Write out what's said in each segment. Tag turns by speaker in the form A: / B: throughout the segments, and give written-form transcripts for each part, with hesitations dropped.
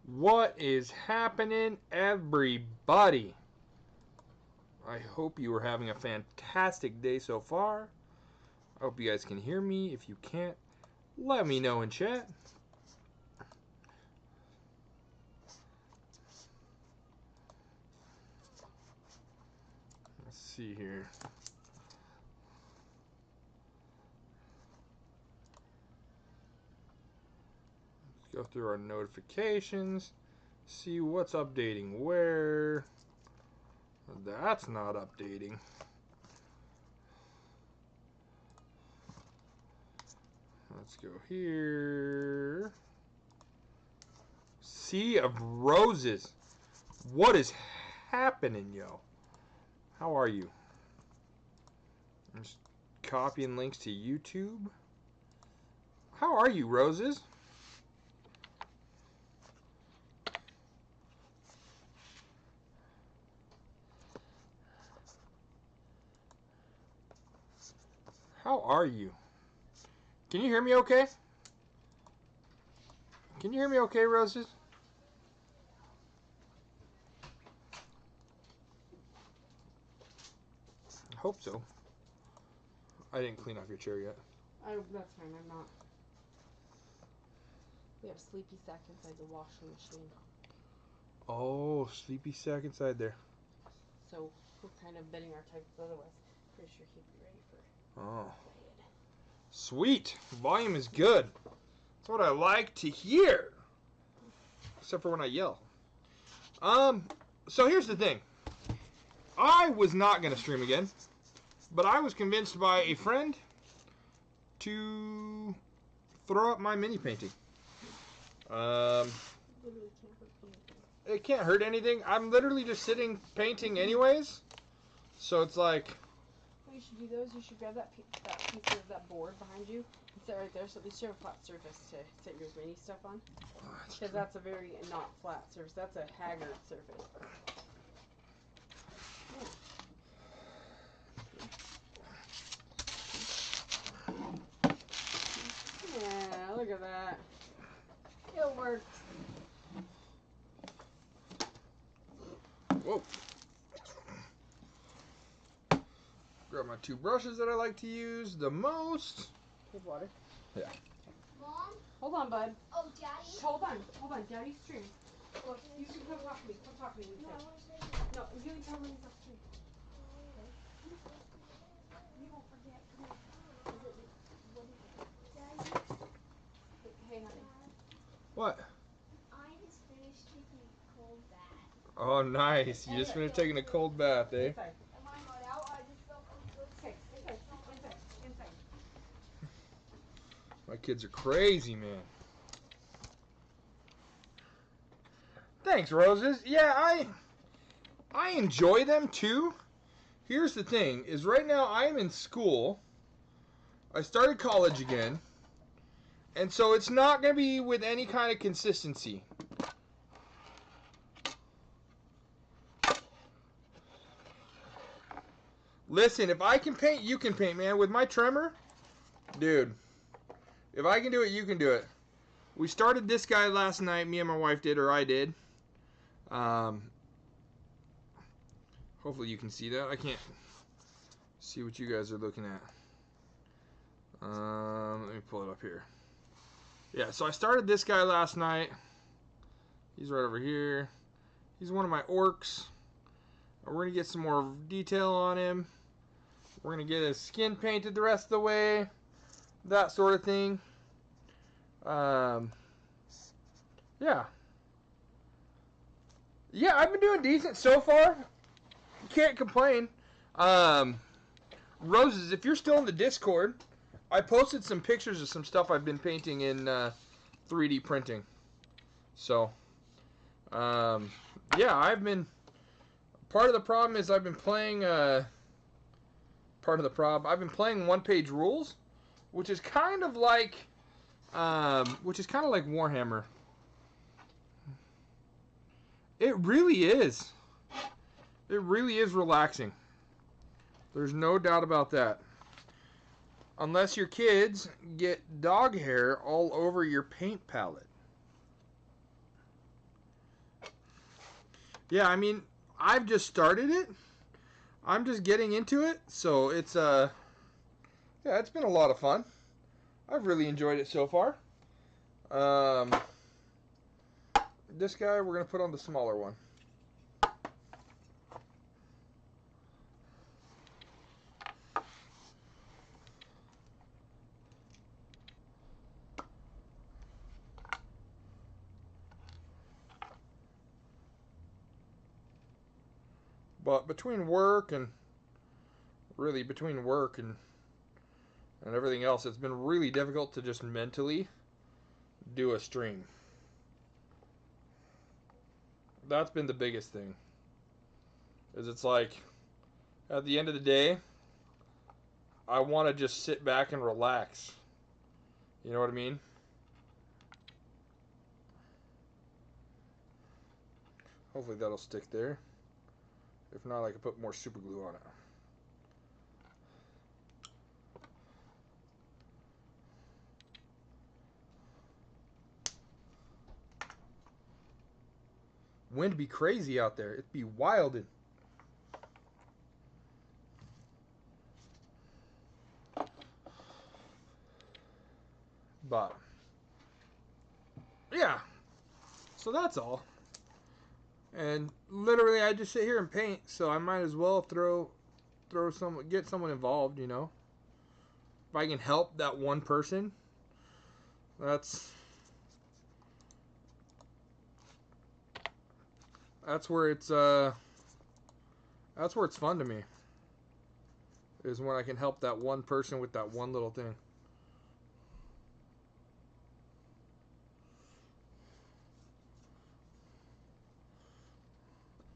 A: What is happening, everybody? I hope you are having a fantastic day so far. I hope you guys can hear me. If you can't, let me know in chat. Let's see here. Let's go through our notifications. See what's updating where. That's not updating. Let's go here. Sea of Roses. What is happening, yo? How are you? I'm just copying links to YouTube. How are you, Roses? How are you? Can you hear me okay? Can you hear me okay, Roses? I hope so. I didn't clean off your chair yet.
B: That's fine, I'm not. We have Sleepy Sack inside the washing machine.
A: Oh, Sleepy Sack inside there.
B: So we're kind of bidding our time, otherwise pretty sure he'd be ready for
A: Oh.
B: bed.
A: Sweet. Volume is good. That's what I like to hear. Except for when I yell. So here's the thing. I was not going to stream again, but I was convinced by a friend to throw up my mini painting. It can't hurt anything. I'm literally just sitting painting anyways. So it's like...
B: What you should do though is you should grab that piece of that board behind you and sit right there, so at least you have a flat surface to set your mini stuff on. Because that's a very not flat surface. That's a haggard surface. Yeah, look at that. It worked.
A: Whoa. Grab my two brushes that I like to use the most.
B: With water.
A: Yeah.
C: Mom?
B: Hold on, bud.
C: Oh, Daddy?
B: Hold on. Daddy's stream. Look, you can come talk to me. Come talk to me.
C: No, I want to say
B: No, you can tell me he's off stream. You won't forget. Come here.
C: what is it? Daddy?
B: Hey, honey.
A: What?
C: I just finished taking a cold bath.
A: Oh, nice. You just finished taking a cold bath, eh?
B: Inside.
C: And when I got out, I just felt good.
B: Okay, inside.
A: My kids are crazy, man. Thanks, Roses. Yeah, I enjoy them too. Here's the thing, is right now I'm in school. I started college again. And so it's not going to be with any kind of consistency. Listen, if I can paint, you can paint, man. With my tremor, dude, if I can do it, you can do it. We started this guy last night. Me and my wife did, or I did. Hopefully you can see that. I can't see what you guys are looking at. Let me pull it up here. Yeah, so I started this guy last night. He's right over here. He's one of my orcs. We're going to get some more detail on him. We're going to get his skin painted the rest of the way. That sort of thing. Yeah. Yeah, I've been doing decent so far. Can't complain. Roses, if you're still in the Discord, I posted some pictures of some stuff I've been painting in 3D printing. So, yeah, I've been... Part of the problem is I've been playing... I've been playing one-page rules, which is kind of like... Warhammer. It really is. It really is relaxing. There's no doubt about that. Unless your kids get dog hair all over your paint palette. Yeah, I mean, I've just started it. I'm just getting into it, so it's yeah, it's been a lot of fun. I've really enjoyed it so far. This guy we're gonna put on the smaller one. But between work and really between work and everything else, it's been really difficult to just mentally do a stream. That's been the biggest thing. Is it's like at the end of the day, I want to just sit back and relax. You know what I mean? Hopefully that'll stick there. If not, I can put more super glue on it. Wind be crazy out there. It'd be wildin'. But yeah, so that's all. And literally, I just sit here and paint. So I might as well get someone involved. You know, if I can help that one person, that's where it's fun to me. Is when I can help that one person with that one little thing.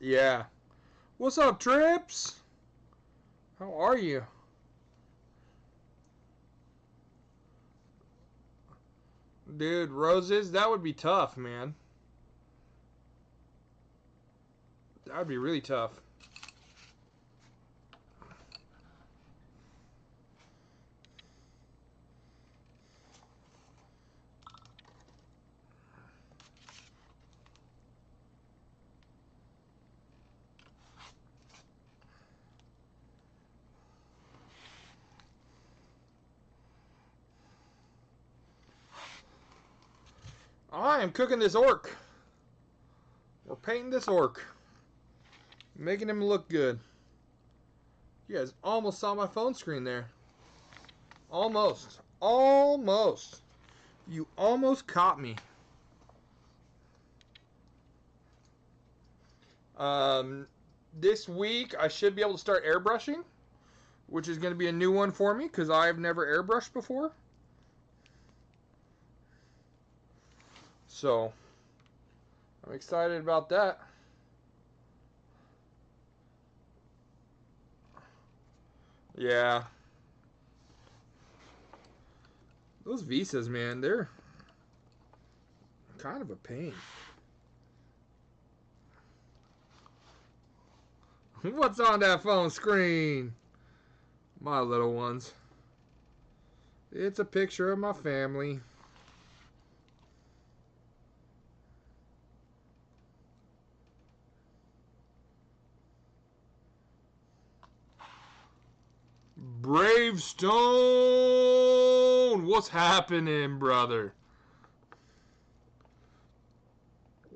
A: Yeah. What's up, Trips? How are you? Dude, roses? That would be tough, man. That would be really tough. I am cooking this orc. We're painting this orc. Making him look good. You guys almost saw my phone screen there. Almost. Almost. You almost caught me. This week I should be able to start airbrushing, which is going to be a new one for me because I've never airbrushed before. So, I'm excited about that. Yeah. Those visas, man, they're kind of a pain. What's on that phone screen? My little ones. It's a picture of my family. Bravestone! What's happening, brother?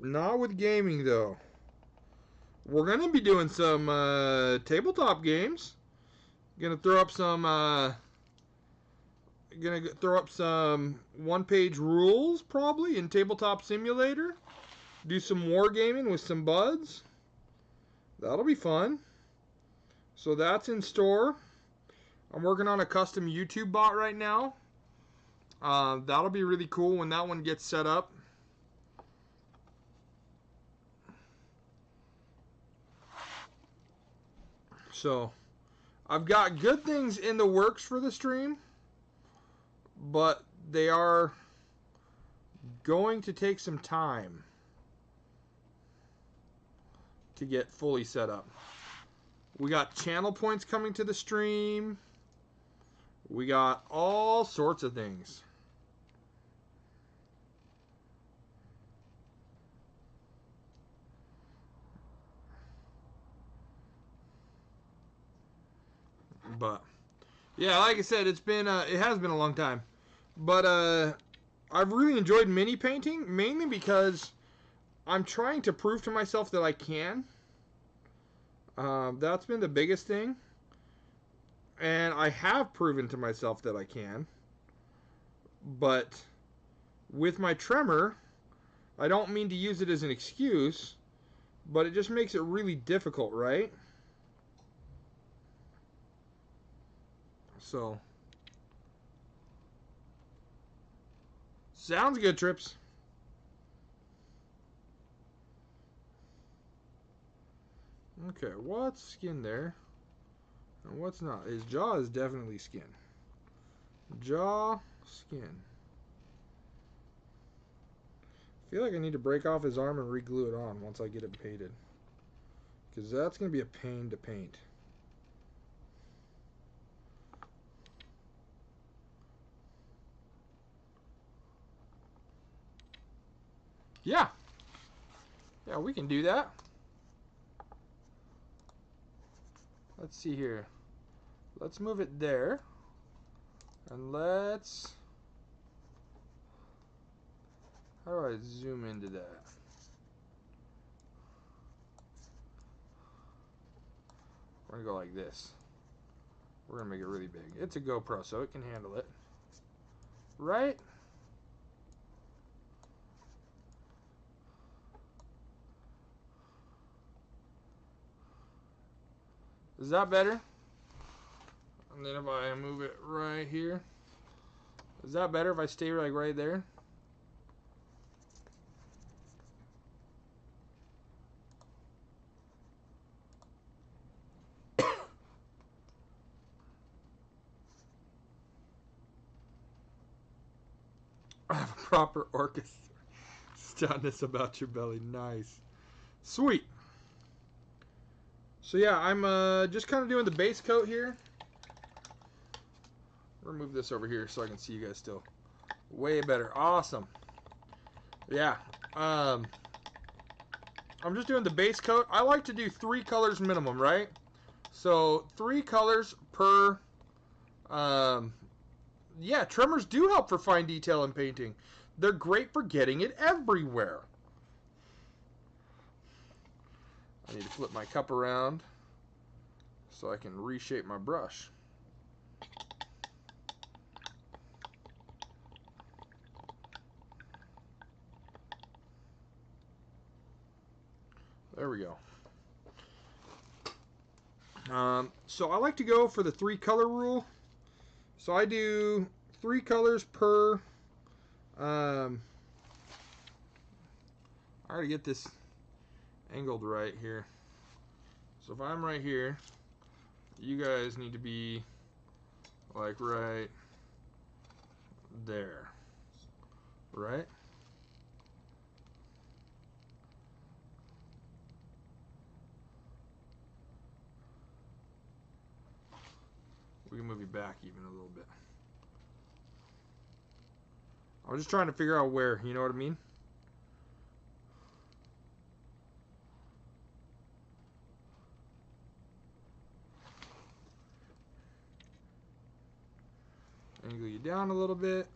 A: Not with gaming, though. We're going to be doing some tabletop games. Gonna throw up some one-page rules, probably, in Tabletop Simulator. Do some wargaming with some buds. That'll be fun. So that's in store. I'm working on a custom YouTube bot right now. That'll be really cool when that one gets set up. So, I've got good things in the works for the stream, but they are going to take some time to get fully set up. We got channel points coming to the stream. We got all sorts of things. But yeah, like I said, it has been a long time. But I've really enjoyed mini painting, mainly because I'm trying to prove to myself that I can. That's been the biggest thing. And I have proven to myself that I can. But with my tremor, I don't mean to use it as an excuse, but it just makes it really difficult, right? So, sounds good, Trips. Okay, what's skin there? And what's not? His jaw is definitely skin. Jaw, skin. I feel like I need to break off his arm and re-glue it on once I get it painted. Because that's going to be a pain to paint. Yeah. Yeah, we can do that. Let's see here. Let's move it there. And let's... How do I zoom into that? We're going to go like this. We're going to make it really big. It's a GoPro, so it can handle it. Right? Is that better? And then if I move it right here. Is that better if I stay like right there? I have a proper orchestra. Stoutness about your belly. Nice. Sweet. So yeah, I'm just kind of doing the base coat here. Remove this over here so I can see you guys still. Way better. Awesome. Yeah. I'm just doing the base coat. I like to do 3 colors minimum, right? So 3 colors per... yeah, tremors do help for fine detail in painting. They're great for getting it everywhere. I need to flip my cup around so I can reshape my brush. There we go. So I like to go for the 3 color rule. So I do 3 colors per... I gotta get this angled right here. So if I'm right here, you guys need to be like right there. Right? We can move you back even a little bit. I'm just trying to figure out where, you know what I mean? Angle you down a little bit.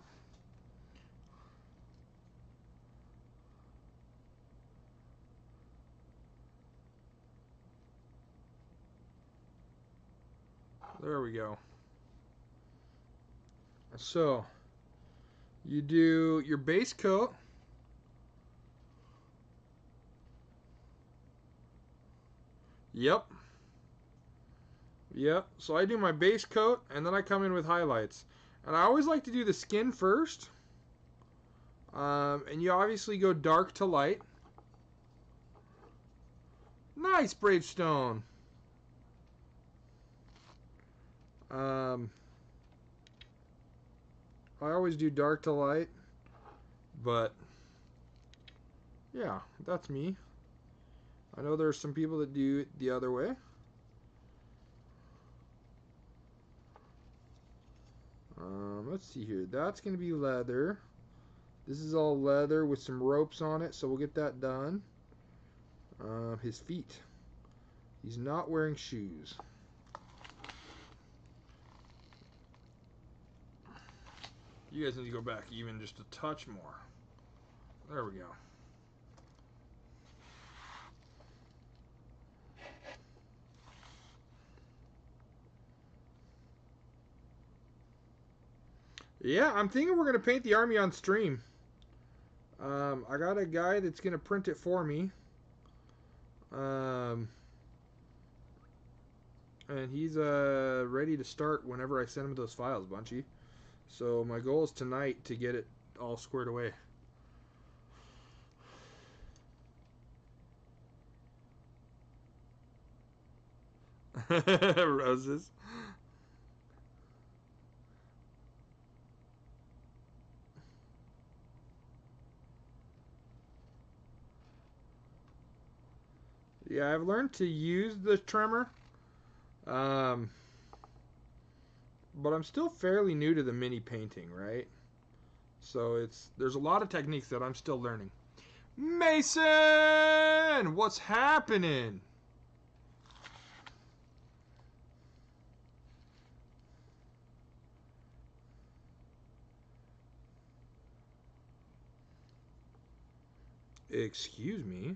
A: There we go. So, you do your base coat. Yep. Yep. So I do my base coat, and then I come in with highlights. And I always like to do the skin first. And you obviously go dark to light. Nice, Bravestone. I always do dark to light. But, yeah, that's me. I know there's some people that do it the other way. Let's see here. That's going to be leather. This is all leather with some ropes on it, so we'll get that done. His feet. He's not wearing shoes. You guys need to go back even just a touch more. There we go. Yeah, I'm thinking we're going to paint the army on stream. I got a guy that's going to print it for me. And he's ready to start whenever I send him those files, Bunchy. So my goal is tonight to get it all squared away. Roses. Yeah, I've learned to use the trimmer. But I'm still fairly new to the mini painting, right? So there's a lot of techniques that I'm still learning. Mason! What's happening? Excuse me?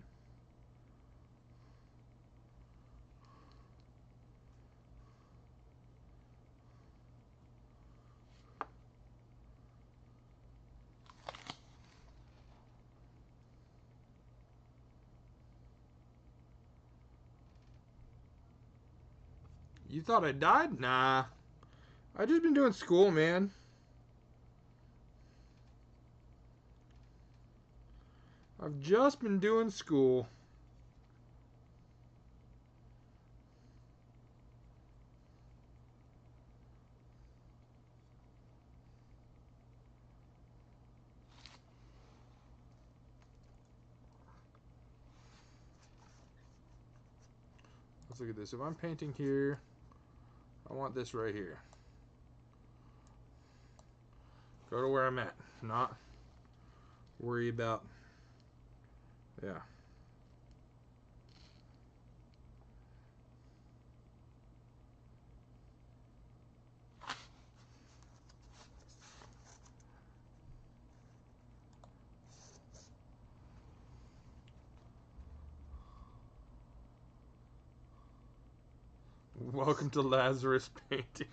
A: You thought I died? Nah. I just been doing school, man. I've just been doing school. Let's look at this. If I'm painting here, I want this right here. Go to where I'm at. Not worry about... Yeah. Welcome to Lazarus painting.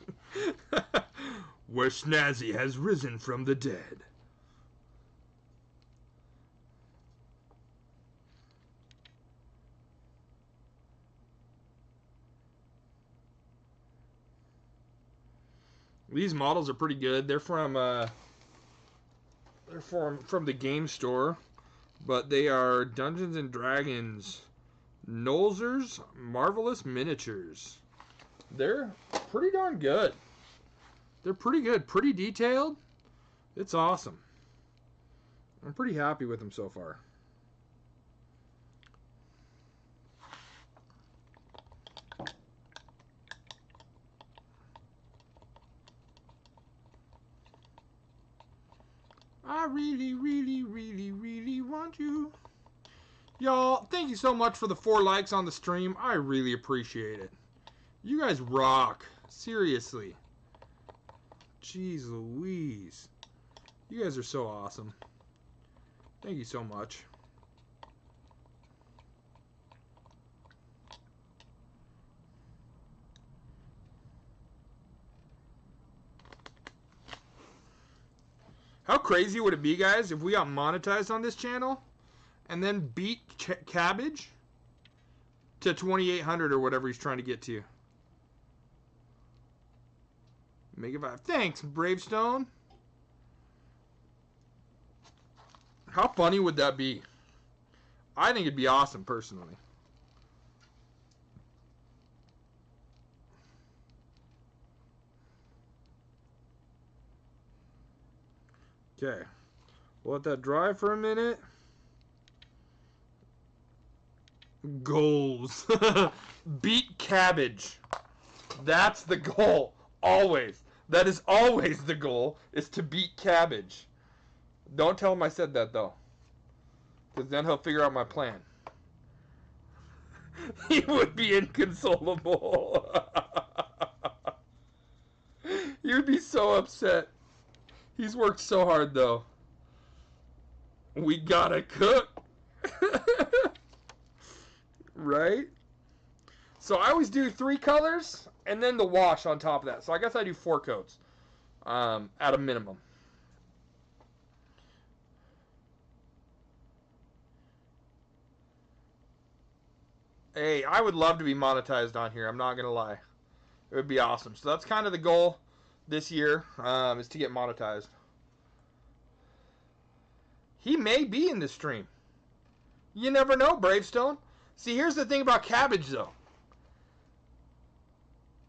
A: Where Snazzy has risen from the dead. These models are pretty good. They're from the game store, but they are Dungeons and Dragons Nolzur's Marvelous Miniatures. They're pretty darn good. They're pretty good, pretty detailed. It's awesome. I'm pretty happy with them so far. I really, really, really, really want you. Y'all, thank you so much for the 4 likes on the stream. I really appreciate it. You guys rock. Seriously. Jeez Louise. You guys are so awesome. Thank you so much. How crazy would it be, guys, if we got monetized on this channel and then beat Cabbage to 2,800 or whatever he's trying to get to? Mega 5. Thanks, Bravestone. How funny would that be? I think it'd be awesome, personally. Okay. We'll let that dry for a minute. Goals. Beat Cabbage. That's the goal. Always. That is always the goal, is to beat Cabbage. Don't tell him I said that, though. Because then he'll figure out my plan. He would be inconsolable. He would be so upset. He's worked so hard, though. We gotta cook. Right? So I always do 3 colors and then the wash on top of that. So I guess I do 4 coats at a minimum. Hey, I would love to be monetized on here. I'm not going to lie. It would be awesome. So that's kind of the goal this year, is to get monetized. He may be in this stream. You never know, Bravestone. See, here's the thing about Cabbage, though.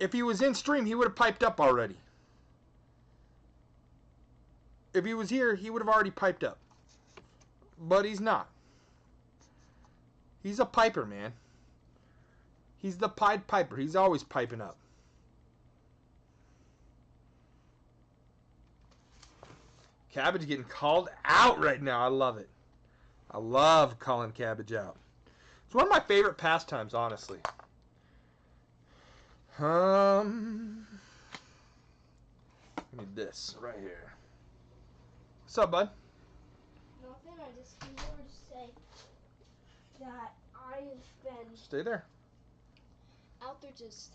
A: If he was in stream, he would have piped up already. If he was here, he would have already piped up. But he's not. He's a piper, man. He's the Pied Piper. He's always piping up. Cabbage getting called out right now. I love it. I love calling Cabbage out. It's one of my favorite pastimes, honestly. I need this right here. What's up, bud?
C: Nothing, I just came over to say that I've been
A: Stay there.
C: out there just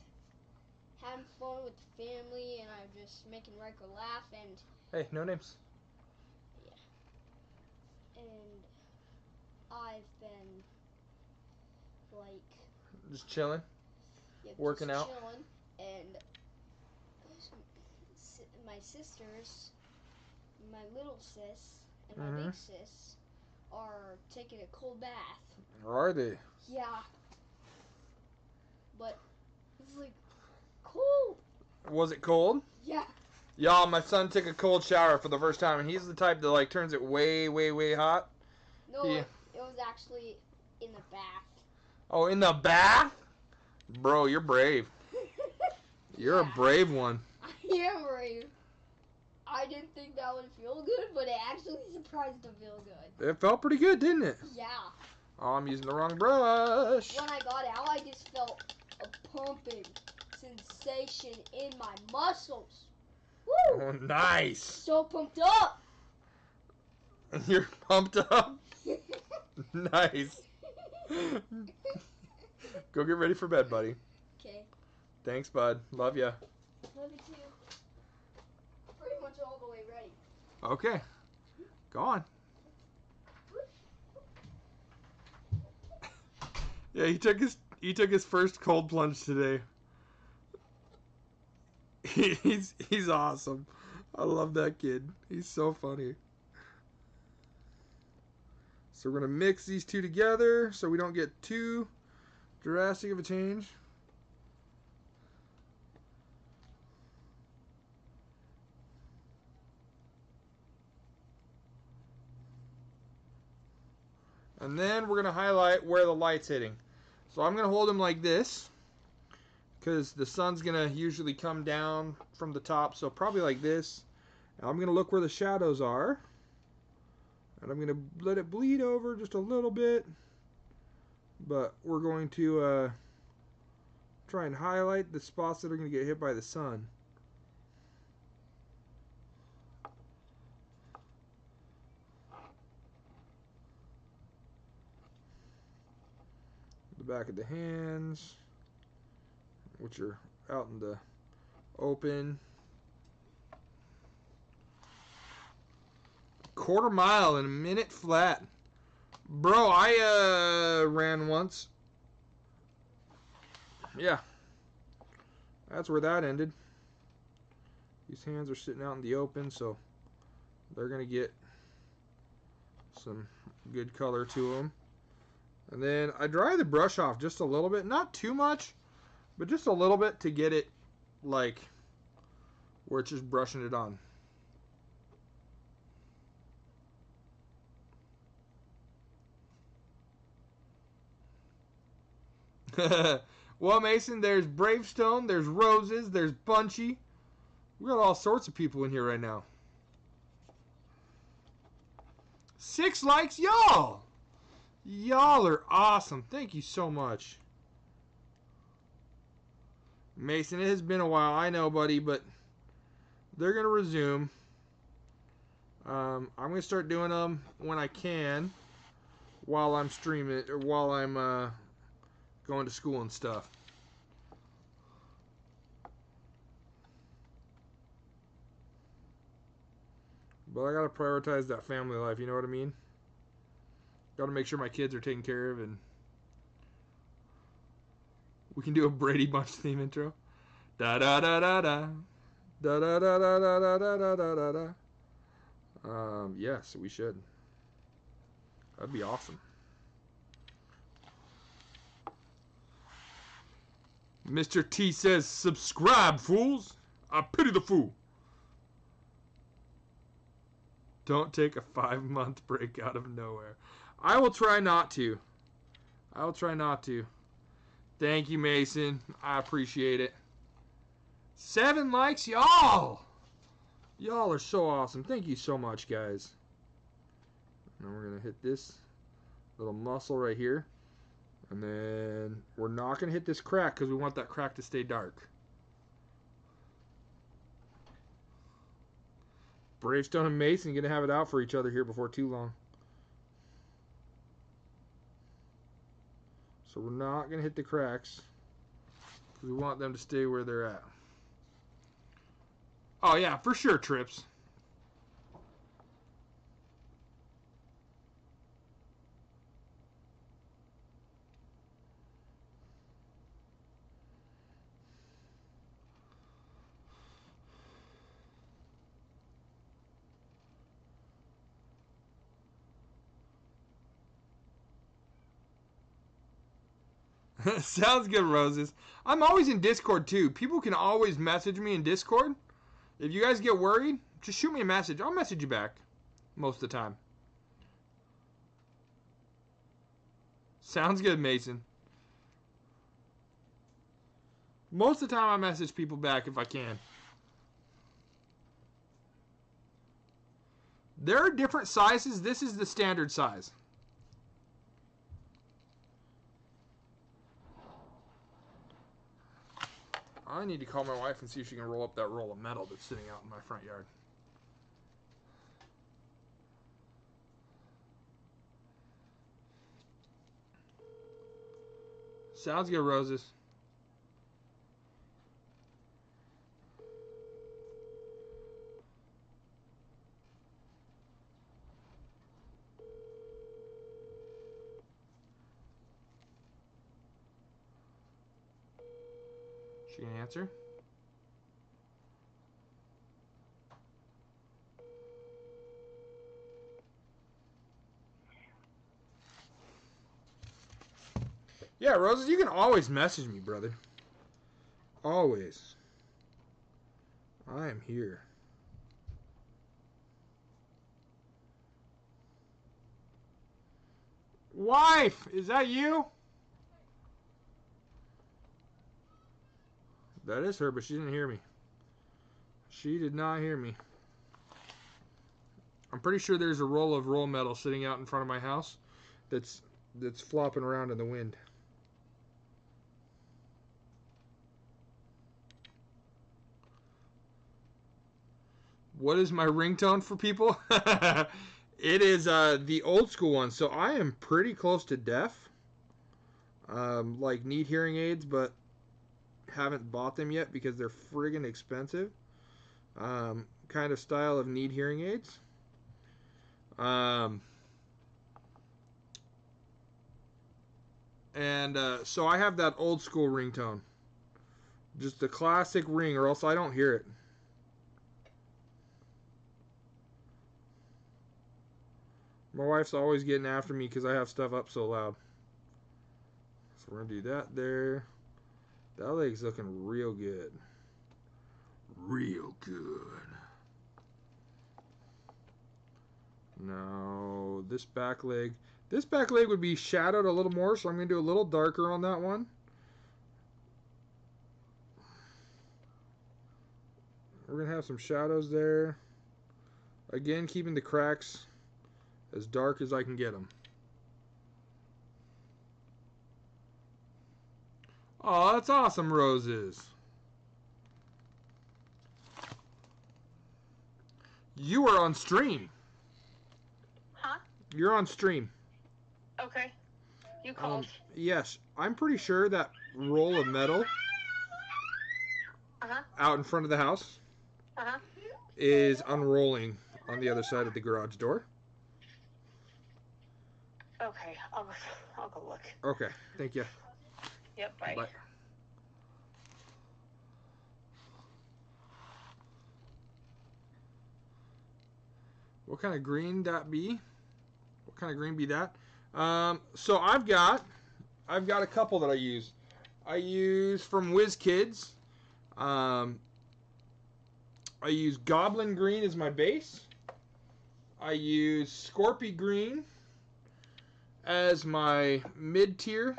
C: having fun with the family, and I'm just making Riker laugh, and
A: Hey, no names.
C: I've been like
A: Just chilling. Working
C: just
A: out.
C: chilling, and my sisters, my little sis and my big sis, are taking a cold bath.
A: Or are they?
C: Yeah, but it's like cold.
A: Was it cold?
C: Yeah.
A: Y'all, my son took a cold shower for the first time, and he's the type that like turns it way, way, way hot.
C: No,
A: Yeah.
C: it was actually in the bath.
A: Oh, in the bath? Bro, you're brave. You're a brave one.
C: I am brave. I didn't think that would feel good, but it actually surprised to feel good.
A: It felt pretty good, didn't it?
C: Yeah.
A: Oh, I'm using the wrong brush.
C: When I got out, I just felt a pumping sensation in my muscles. Woo!
A: Oh, nice.
C: So pumped up.
A: You're pumped up? Nice. Go get ready for bed, buddy.
C: Okay.
A: Thanks, bud. Love ya.
C: Love you too. Pretty much all the way ready.
A: Okay. Go on. Yeah, he took his first cold plunge today. He's awesome. I love that kid. He's so funny. So we're gonna mix these two together so we don't get too drastic of a change. And then we're gonna highlight where the light's hitting. So I'm gonna hold him like this, because the sun's gonna usually come down from the top, so probably like this. And I'm gonna look where the shadows are, and I'm gonna let it bleed over just a little bit, but we're going to try and highlight the spots that are gonna get hit by the sun. The back of the hands, which are out in the open. Quarter mile in a minute flat. Bro, I ran once. Yeah. That's where that ended. These hands are sitting out in the open, so they're going to get some good color to them. And then I dry the brush off just a little bit. Not too much, but just a little bit to get it like where it's just brushing it on. Well, Mason, there's Bravestone, there's Roses, there's Bunchy. We got all sorts of people in here right now. 6 likes, y'all. Y'all are awesome. Thank you so much. Mason, it has been a while. I know, buddy, but they're going to resume. I'm going to start doing them when I can while I'm streaming or while I'm going to school and stuff. But I got to prioritize that family life, you know what I mean? Got to make sure my kids are taken care of, and we can do a Brady Bunch theme intro. Da da da da da. Da da da da da da da da da da. Yes, we should. That'd be awesome. Mr. T says, subscribe, fools. I pity the fool. Don't take a 5-month break out of nowhere. I will try not to. I will try not to. Thank you, Mason. I appreciate it. 7 likes, y'all. Y'all are so awesome. Thank you so much, guys. Now we're going to hit this little muscle right here. And then we're not going to hit this crack because we want that crack to stay dark. Bravestone and Mason going to have it out for each other here before too long. So we're not going to hit the cracks because we want them to stay where they're at. Oh yeah, for sure, Trips. Sounds good, Roses. I'm always in Discord, too. People can always message me in Discord. If you guys get worried, just shoot me a message. I'll message you back most of the time. Sounds good, Mason. Most of the time, I message people back if I can. There are different sizes. This is the standard size. I need to call my wife and see if she can roll up that roll of metal that's sitting out in my front yard. Sounds good, Roses. She can answer? Yeah, Roses, you can always message me, brother. Always. I am here. Wife, is that you? That is her, but she didn't hear me. She did not hear me. I'm pretty sure there's a roll of roll metal sitting out in front of my house that's flopping around in the wind. What is my ringtone for people? It is the old school one. So I am pretty close to deaf. Like need hearing aids, but haven't bought them yet because they're friggin' expensive. Kind of style of need hearing aids. So I have that old school ringtone. Just the classic ring, or else I don't hear it. My wife's always getting after me because I have stuff up so loud. So we're going to do that there. That leg's looking real good. Real good. Now, this back leg. This back leg would be shadowed a little more, so I'm going to do a little darker on that one. We're going to have some shadows there. Again, keeping the cracks as dark as I can get them. Oh, that's awesome, Roses. You are on stream.
D: Huh?
A: You're on stream.
D: Okay. You called.
A: Yes, I'm pretty sure that roll of metal out in front of the house is unrolling on the other side of the garage door.
D: Okay, I'll go look.
A: Okay, thank you.
D: Yep, bye.
A: Bye. What kind of green that be? What kind of green be that? So I've got a couple that I use. I use from WizKids. I use Goblin Green as my base. I use Scorpy Green as my mid tier,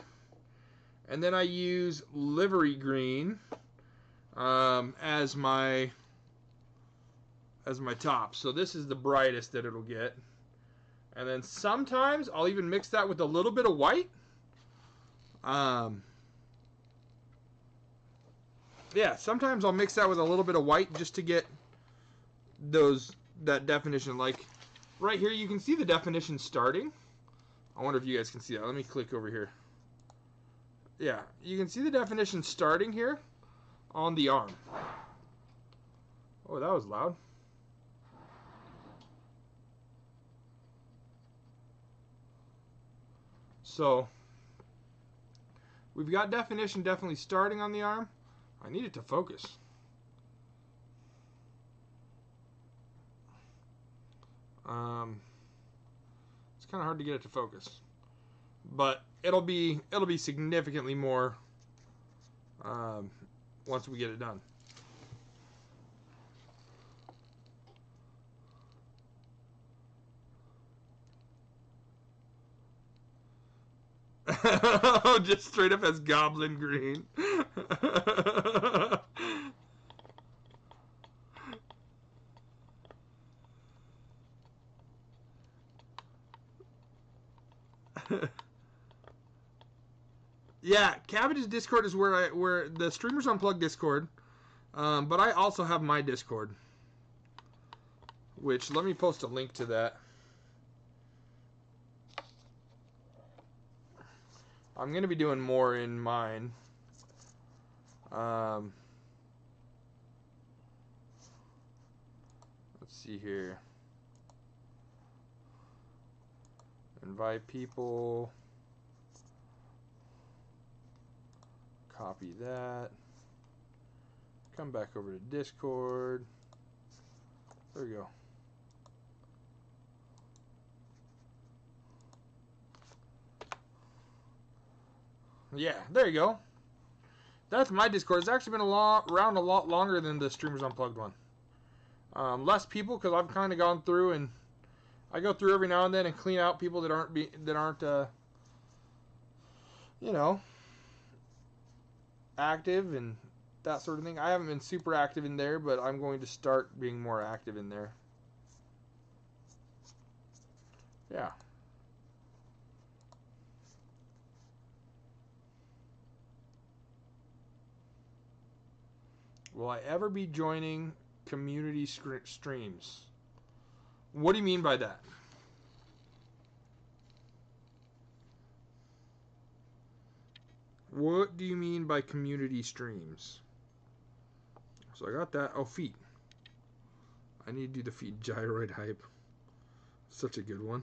A: and then I use Livery Green as my top. So this is the brightest that it'll get. And then sometimes I'll even mix that with a little bit of white. Yeah, sometimes I'll mix that with a little bit of white just to get that definition. Like right here, you can see the definition starting. I wonder if you guys can see that. Let me click over here. Yeah, you can see the definition starting here on the arm. Oh, that was loud. So we've got definition definitely starting on the arm. I need it to focus. It's kind of hard to get it to focus, but it'll be significantly more once we get it done. Just straight up as Goblin Green. Yeah, Cabbage's Discord is where the Streamers Unplugged Discord, but I also have my Discord, which let me post a link to that. I'm going to be doing more in mine. Let's see here. Invite people. Copy that. Come back over to Discord. There we go. Yeah, there you go. That's my Discord. It's actually been around a lot longer than the Streamers Unplugged one. Less people because I've kind of gone through, and I go through every now and then and clean out people that aren't you know, active and that sort of thing. I haven't been super active in there, but I'm going to start being more active in there. Yeah. Will I ever be joining community streams? What do you mean by that? What do you mean by community streams? So I got that. Oh, feet. I need to do the feet gyroid hype. Such a good one.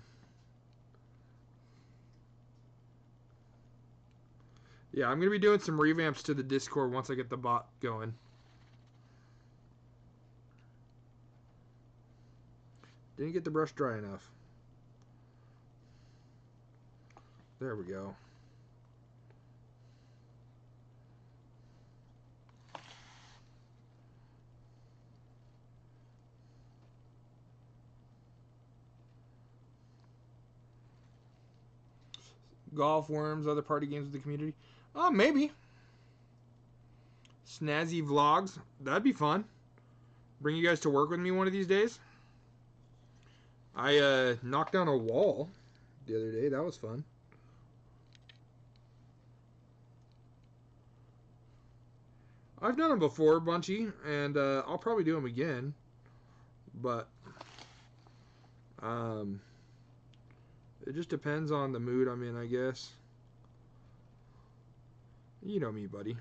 A: Yeah, I'm going to be doing some revamps to the Discord once I get the bot going. Didn't get the brush dry enough. There we go. Golf, worms, other party games with the community. Maybe. Snazzy vlogs. That'd be fun. Bring you guys to work with me one of these days. I knocked down a wall the other day. That was fun. I've done them before, Bunchy, and I'll probably do them again. But It just depends on the mood I'm in, I guess. You know me, buddy.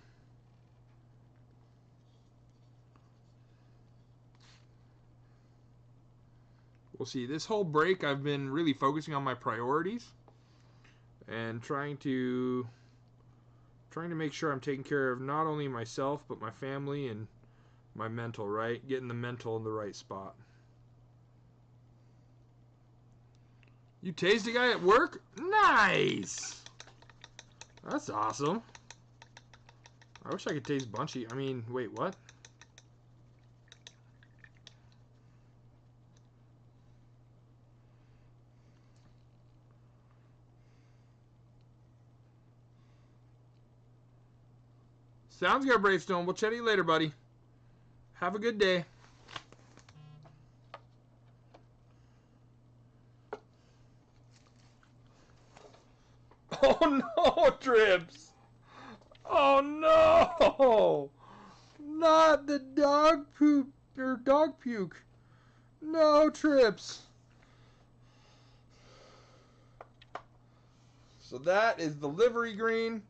A: We'll see. This whole break, I've been really focusing on my priorities and trying to make sure I'm taking care of not only myself but my family and my mental, right? Getting the mental in the right spot. You tased a guy at work? Nice! That's awesome. I wish I could taste Bunchy. I mean, wait, what? Sounds good, Bravestone. We'll chat to you later, buddy. Have a good day. Oh no, Trips! Oh no! Not the dog poop or dog puke. No, Trips. So that is the livery green.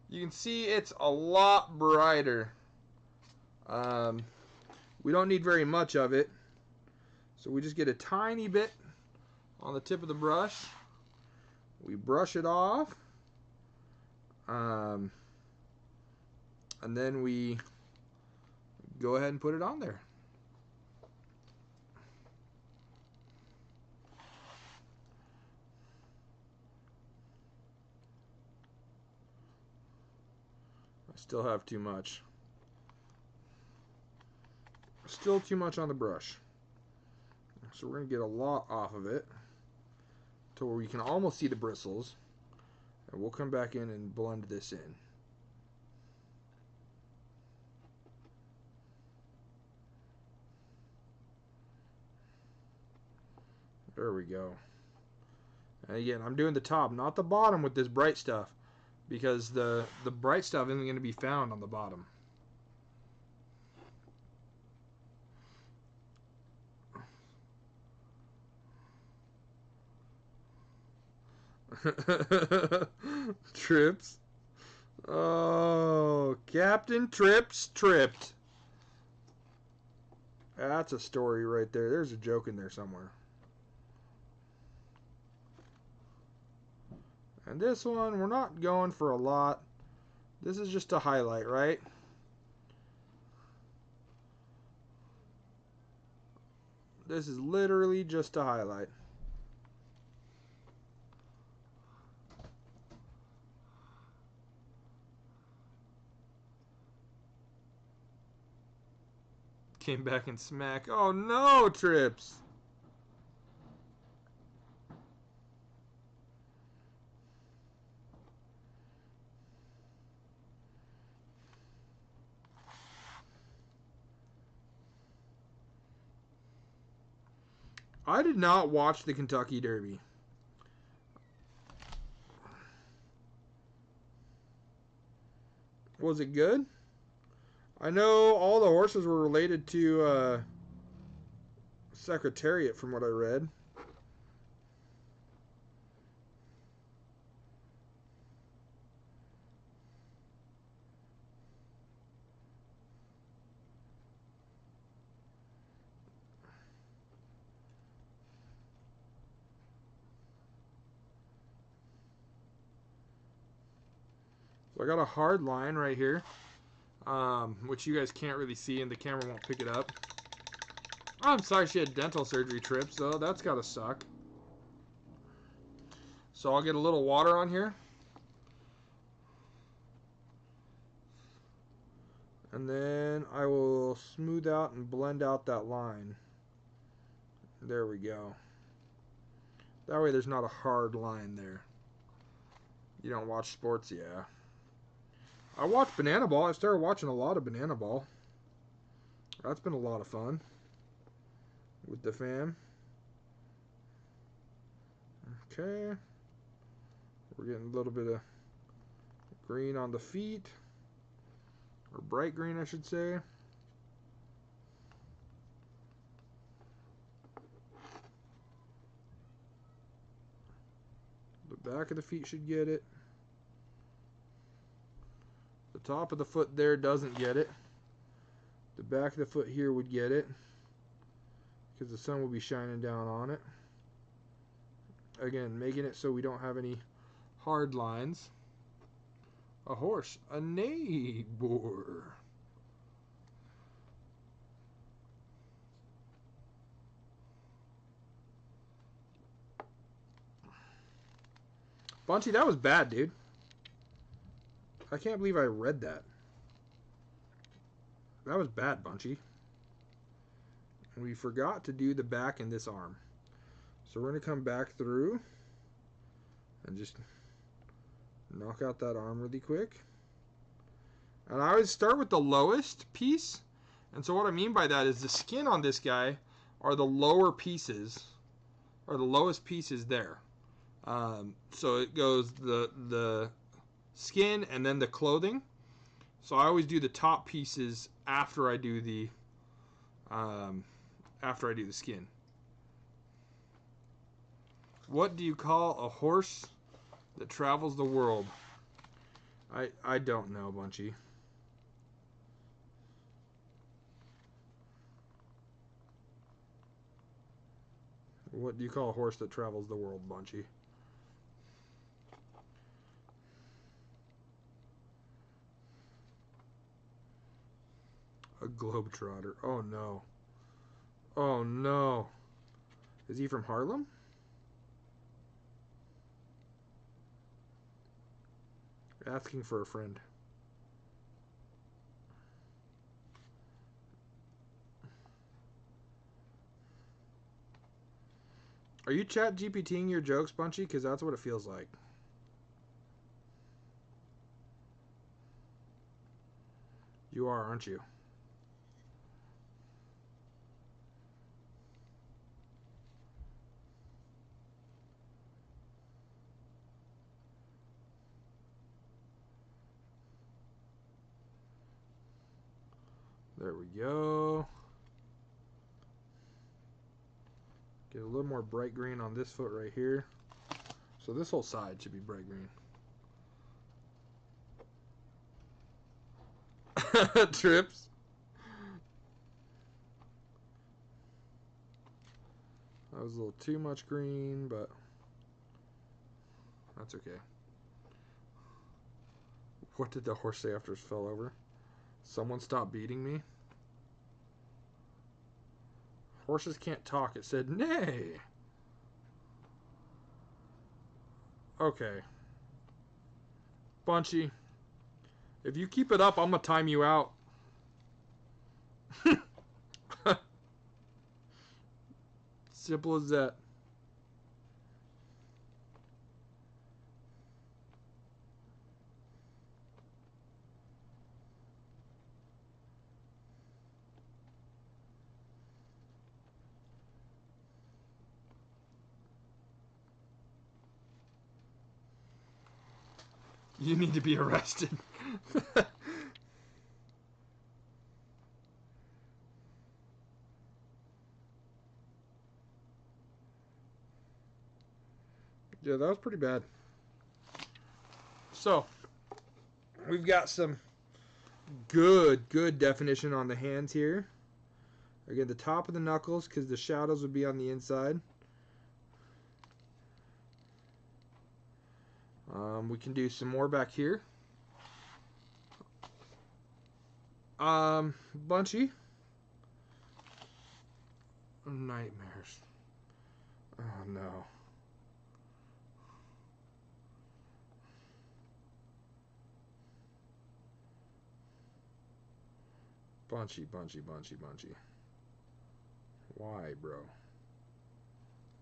A: You can see it's a lot brighter. We don't need very much of it. So we just get a tiny bit on the tip of the brush. We brush it off. And then we go ahead and put it on there. I still have too much. Still too much on the brush. So we're going to get a lot off of it to where we can almost see the bristles. And we'll come back in and blend this in. There we go. And again, I'm doing the top, not the bottom with this bright stuff, because the bright stuff isn't going to be found on the bottom. Trips. Oh, Captain Trips tripped. That's a story right there. There's a joke in there somewhere. And this one, we're not going for a lot. This is just a highlight, right? This is literally just a highlight. Came back and smack. Oh no, Trips. I did not watch the Kentucky Derby. Was it good? I know all the horses were related to Secretariat from what I read. So I got a hard line right here, which you guys can't really see and the camera won't pick it up. I'm sorry she had dental surgery, Trips, so that's gotta suck. So I'll get a little water on here. And then I will smooth out and blend out that line. There we go. That way there's not a hard line there. You don't watch sports? Yeah. I watched Banana Ball. I started watching a lot of Banana Ball. That's been a lot of fun with the fam. Okay. We're getting a little bit of green on the feet. Or bright green, I should say. Back of the feet should get it. The top of the foot there doesn't get it. The back of the foot here would get it, because the sun will be shining down on it. Again, making it so we don't have any hard lines. A horse, a neighbor. Bunchy, that was bad, dude. I can't believe I read that. That was bad, Bunchy. We forgot to do the back in this arm. So we're going to come back through and just knock out that arm really quick. And I always start with the lowest piece. And so what I mean by that is the skin on this guy are the lower pieces, or the lowest pieces there. So it goes the skin and then the clothing. So I always do the top pieces after I do the skin. What do you call a horse that travels the world? I don't know, Bunchy. What do you call a horse that travels the world, Bunchy? A globetrotter. Oh no. Oh no. Is he from Harlem? Asking for a friend. Are you chat GPTing your jokes, Bunchy? Because that's what it feels like. You are, aren't you? There we go. Get a little more bright green on this foot right here. So this whole side should be bright green. Trips. That was a little too much green, but that's okay. What did the horse say after it fell over? Someone stop beating me? Horses can't talk. It said, nay. Okay. Bunchy, if you keep it up, I'm going to time you out. Simple as that. You need to be arrested. Yeah, that was pretty bad. So, we've got some good definition on the hands here. Again, the top of the knuckles, because the shadows would be on the inside. We can do some more back here. Bunchy. Nightmares. Oh no. Bunchy. Why, bro?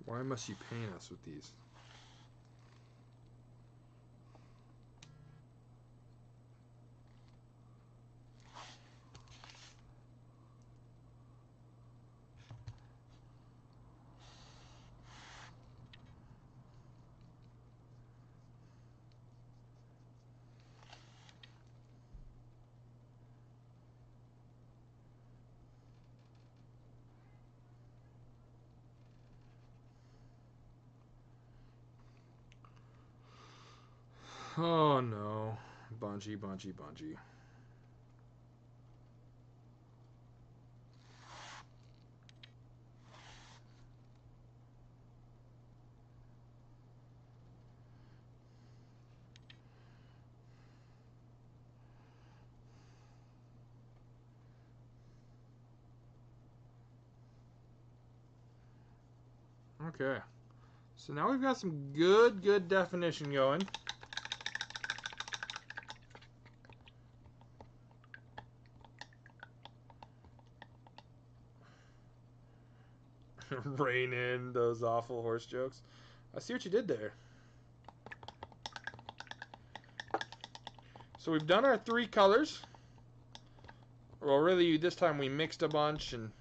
A: Why must you paint us with these? Oh no. Bunchy, bunchy, bunchy. Okay. So now we've got some good definition going. Rein in those awful horse jokes. I see what you did there. So we've done our 3 colors. Well, really, this time we mixed a bunch, and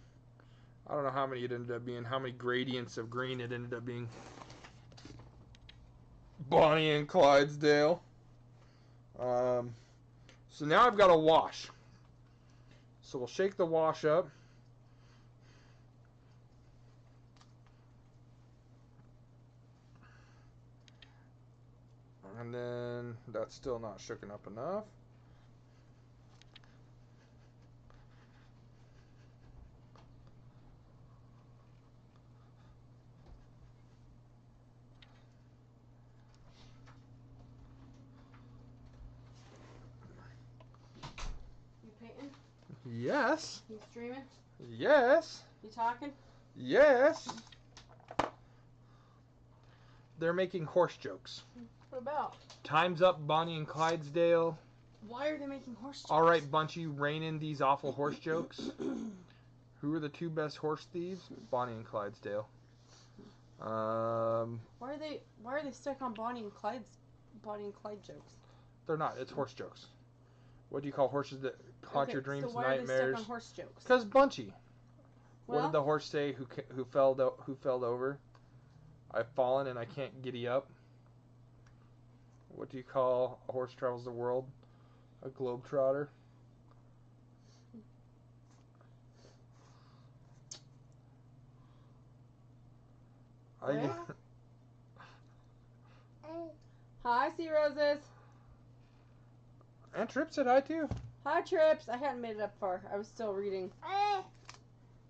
A: I don't know how many it ended up being, how many gradients of green it ended up being. Bonnie and Clydesdale. So now I've got a wash. So we'll shake the wash up. And then that's still not shooken up enough.
B: You painting?
A: Yes.
B: You streaming?
A: Yes.
B: You talking?
A: Yes. They're making horse jokes.
B: What about?
A: Time's up, Bonnie and Clydesdale.
B: Why are they making horse jokes?
A: All right, Bunchy, rein in these awful horse jokes. Who are the 2 best horse thieves? Bonnie and Clydesdale.
B: Why are they stuck on Bonnie and Clyde jokes?
A: They're not. It's horse jokes. What do you call horses that haunt your dreams,
B: so why are they
A: nightmares?
B: stuck on horse jokes?
A: Because Bunchy.
B: Well,
A: What did the horse say? Who fell over? I've fallen and I can't giddy up. What do you call a horse travels the world? A globetrotter.
B: Hi, Sea Roses.
A: And Trip said hi too.
B: Hi, Trips. I hadn't made it up far. I was still reading.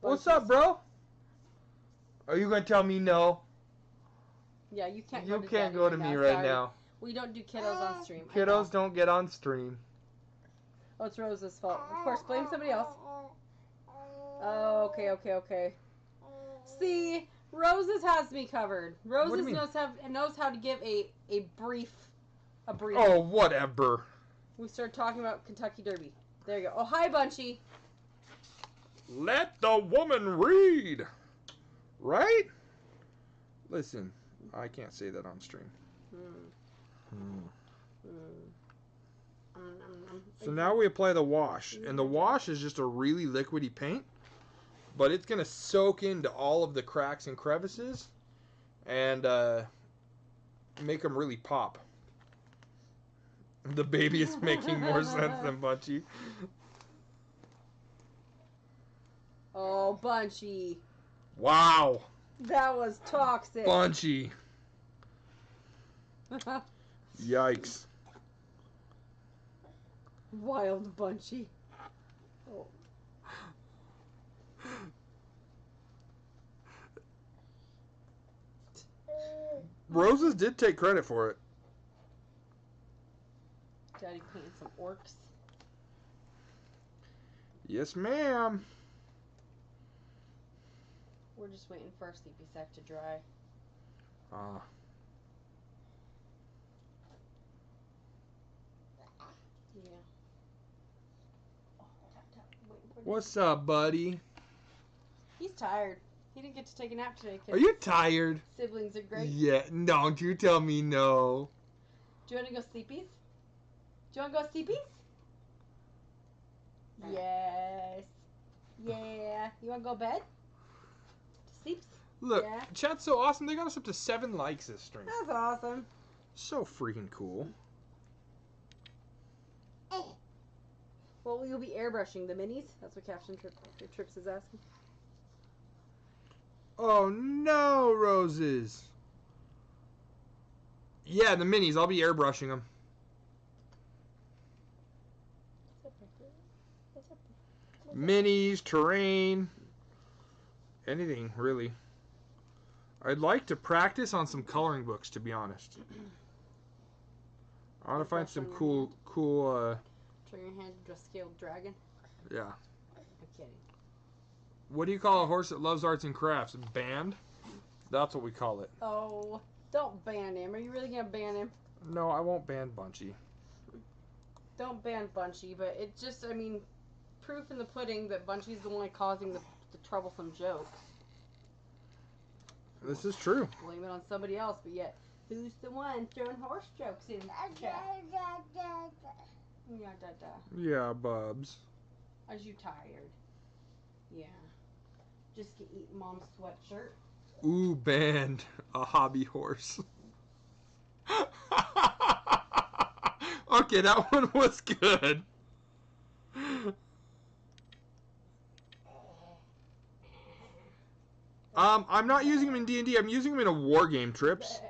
A: What's up, bro? Are you gonna tell me no?
B: Yeah, you can't.
A: You
B: go to
A: can't
B: Daddy
A: go to me right
B: sorry.
A: now.
B: We don't do kiddos on stream.
A: Kiddos don't get on stream.
B: Oh, it's Rose's fault. Of course, blame somebody else. Oh, okay. See, Roses has me covered. Roses knows how to give a brief.
A: Oh, whatever.
B: We started talking about Kentucky Derby. There you go. Oh, hi, Bunchy.
A: Let the woman read. Right? Listen, I can't say that on stream. So now we apply the wash. And the wash is just a really liquidy paint. But it's going to soak into all of the cracks and crevices. And make them really pop. The baby is making more sense than Bunchy.
B: Oh, Bunchy.
A: Wow.
B: That was toxic.
A: Bunchy. Yikes.
B: Wild Bunchy. Oh.
A: Roses did take credit for it.
B: Daddy painted some orcs.
A: Yes, ma'am.
B: We're just waiting for our sleepy sack to dry. Yeah. Oh,
A: What's up, buddy?
B: He's tired. He didn't get to take a nap today.
A: Are you tired?
B: Siblings are great.
A: Yeah. Don't you tell me no.
B: Do you want to go sleepies? Do you want to go sleepies? Yes. Yeah. You want to go bed? Sleeps?
A: Look,
B: Yeah.
A: chat's so awesome. They got us up to 7 likes this stream.
B: That's awesome.
A: So freaking cool.
B: Well, you'll be airbrushing the minis. That's what Captain Trips is asking.
A: Oh no, Roses. Yeah, the minis. I'll be airbrushing them. minis, terrain, anything really. I'd like to practice on some coloring books, to be honest. I want to find some cool.
B: Turn your hand into a scaled dragon.
A: Yeah.
B: I'm kidding.
A: What do you call a horse that loves arts and crafts? Band? That's what we call it.
B: Oh, don't ban him. Are you really gonna ban him?
A: No, I won't ban Bunchy.
B: Don't ban Bunchy, but it just, I mean, proof in the pudding that Bunchy's the one causing the troublesome jokes.
A: This is true.
B: Blame it on somebody else, but yet, who's the one throwing horse jokes in chat? Yeah,
A: Yeah, Bubs.
B: Are you tired? Yeah. Just eat mom's sweatshirt.
A: Ooh, band. A hobby horse. Okay, that one was good. I'm not using them in D&D. I'm using them in a war game, Trips.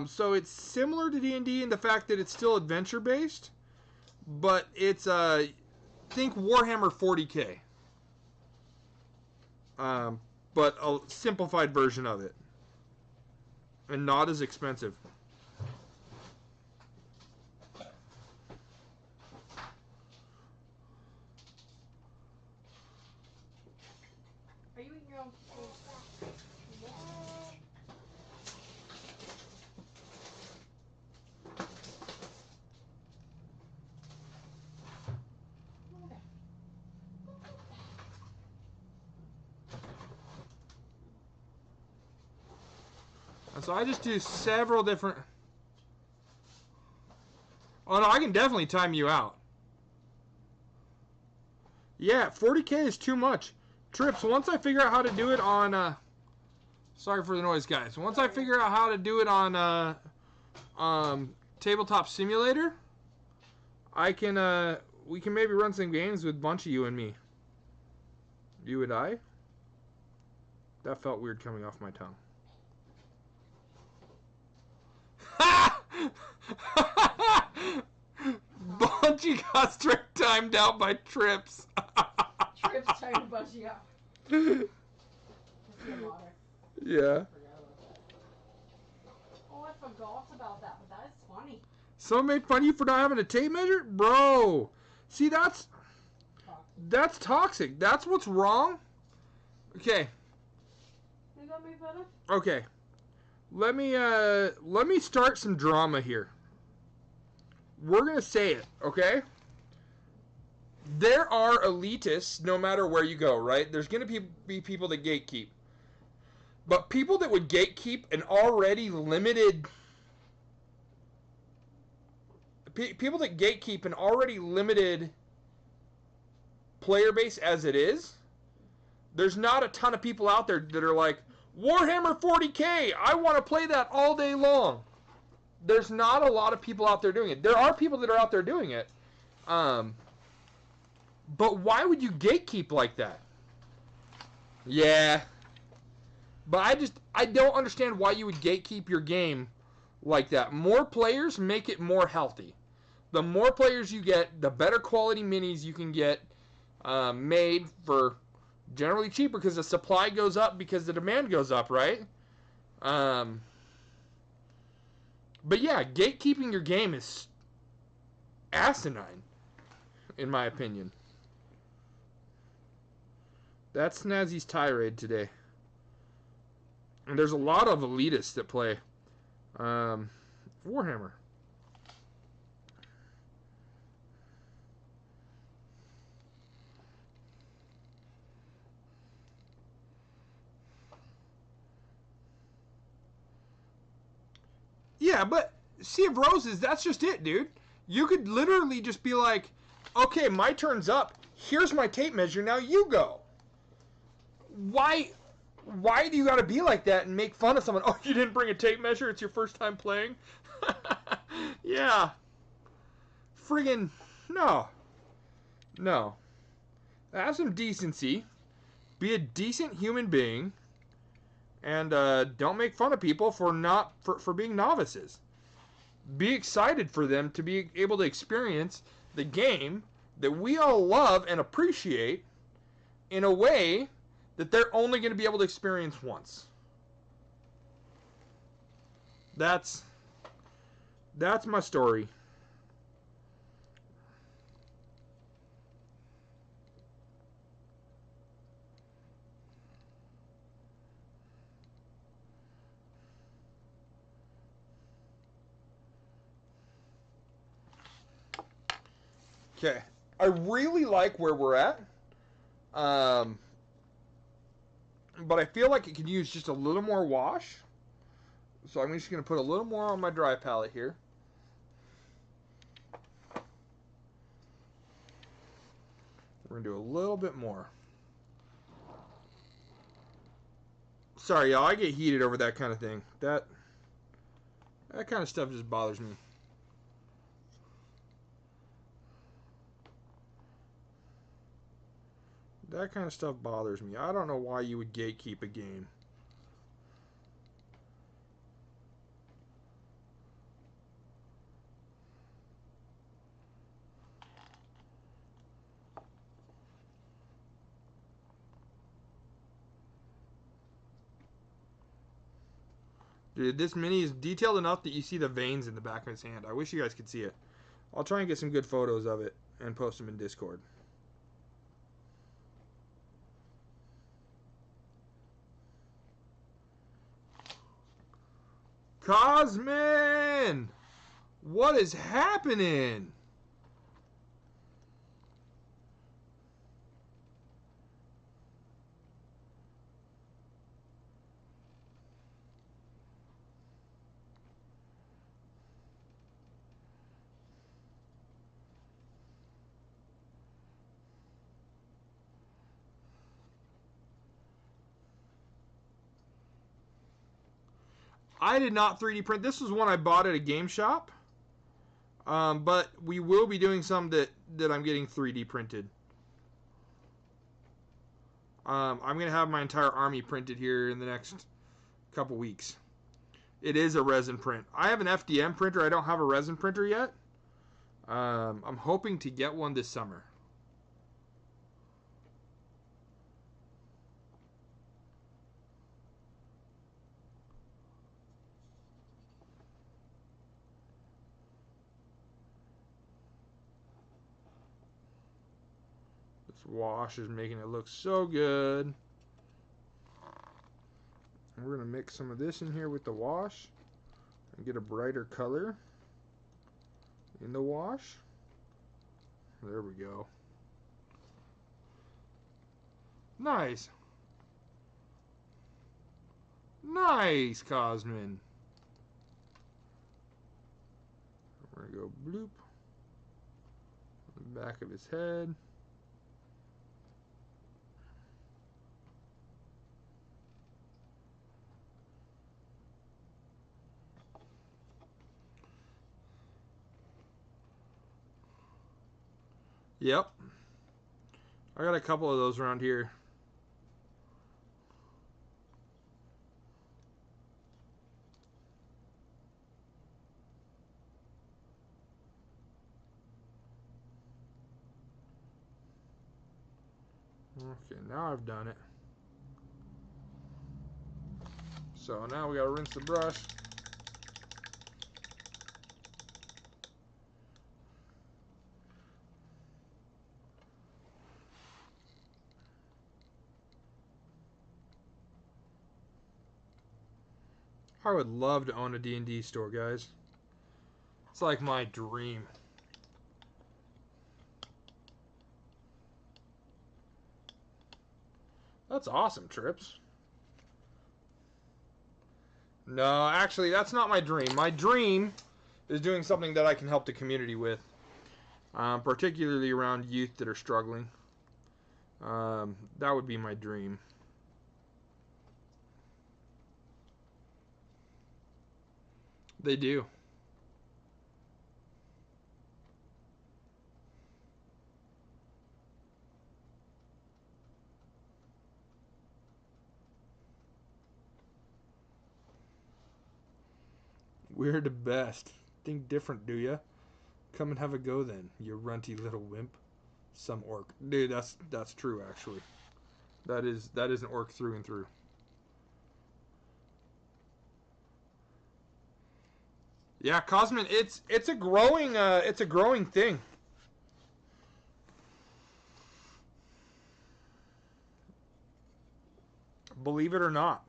A: So it's similar to D&D in the fact that it's still adventure based, but it's think Warhammer 40K. But a simplified version of it, and not as expensive.
B: Are you eating your own food?
A: And so I just do several different... Oh no, I can definitely time you out. Yeah, 40K is too much. Trips, once I figure out how to do it on... Sorry for the noise, guys. Once I figure out how to do it on Tabletop Simulator, I can, we can maybe run some games with a bunch of you and me. You and I? That felt weird coming off my tongue. Bunchy got straight timed out by Trips.
B: Trips timed Bunchy out.
A: Yeah.
B: Oh, I forgot about that, but that is funny.
A: Someone made fun of you for not having a tape measure? Bro. See, that's toxic. That's what's wrong. Okay.
B: You got me better?
A: Okay. Let me start some drama here. We're going to say it, okay? There are elitists no matter where you go, right? There's going to be people that gatekeep. But people that would gatekeep an already limited... People that gatekeep an already limited player base as it is, there's not a ton of people out there that are like, Warhammer 40K, I want to play that all day long. There's not a lot of people out there doing it. There are people that are out there doing it. But why would you gatekeep like that? Yeah. But I don't understand why you would gatekeep your game like that. More players make it more healthy. The more players you get, the better quality minis you can get made for generally cheaper because the supply goes up because the demand goes up, right? But yeah, gatekeeping your game is asinine, in my opinion. That's Snazzy's tirade today. And there's a lot of elitists that play Warhammer. Yeah, but Sea of Roses, that's just it, dude. You could literally just be like, okay, my turn's up. Here's my tape measure. Now you go. Why do you got to be like that and make fun of someone? Oh, you didn't bring a tape measure? It's your first time playing? Yeah. Friggin' no. No. Have some decency. Be a decent human being. And don't make fun of people for being novices. Be excited for them to be able to experience the game that we all love and appreciate in a way that they're only going to be able to experience once. That's my story. Okay, I really like where we're at, but I feel like it could use just a little more wash. So I'm just going to put a little more on my dry palette here. We're going to do a little bit more. Sorry, y'all, I get heated over that kind of thing. That kind of stuff just bothers me. That kind of stuff bothers me. I don't know why you would gatekeep a game. Dude, this mini is detailed enough that you see the veins in the back of his hand. I wish you guys could see it. I'll try and get some good photos of it and post them in Discord. Cosmin! What is happening? I did not 3D print. This was one I bought at a game shop. But we will be doing some that I'm getting 3D printed. I'm going to have my entire army printed here in the next couple weeks. It is a resin print. I have an FDM printer. I don't have a resin printer yet. I'm hoping to get one this summer. Wash is making it look so good. We're going to mix some of this in here with the wash and get a brighter color in the wash. There we go. Nice. Nice, Cosmin. We're going to go bloop on the back of his head. Yep. I got a couple of those around here. Okay, now I've done it. So now we gotta rinse the brush. I would love to own a D&D store, guys. It's like my dream. That's awesome, Trips. No, actually, that's not my dream. My dream is doing something that I can help the community with, particularly around youth that are struggling. That would be my dream. They do. We're the best. Think different, do ya? Come and have a go then, you runty little wimp. Some orc. Dude, that's true, actually. That is an orc through and through. Yeah, Cosmin, it's a growing thing. Believe it or not.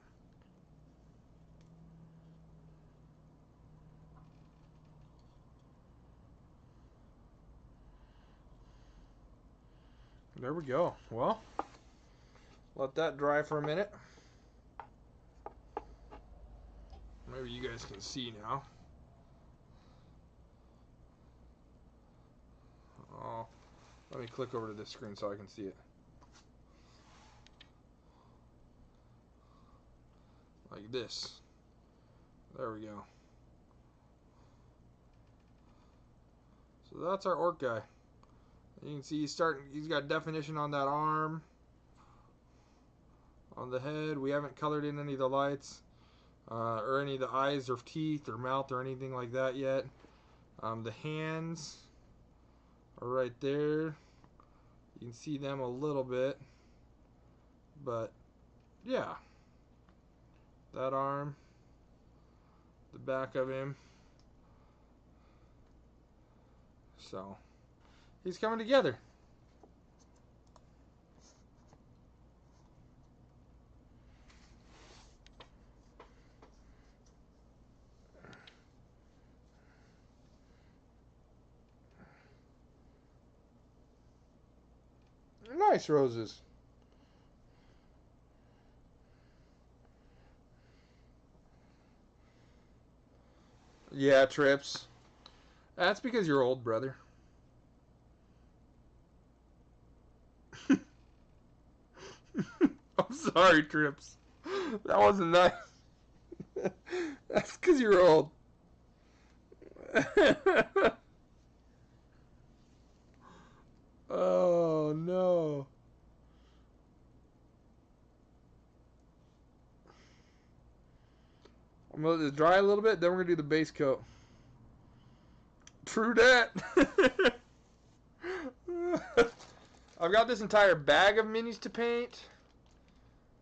A: There we go. Well, let that dry for a minute. Maybe you guys can see now. Oh, let me click over to this screen so I can see it. Like this. There we go. So that's our orc guy. You can see he's got definition on that arm, on the head. We haven't colored in any of the lights, or any of the eyes or teeth or mouth or anything like that yet. The hands are right there. You can see them a little bit, but yeah. That arm, the back of him. So he's coming together. Nice roses. Yeah, Trips. That's because you're old, brother. I'm sorry, Trips. That wasn't nice. That's because you're old. Oh, no. I'm going to let it dry a little bit, then we're going to do the base coat. True that. I've got this entire bag of minis to paint.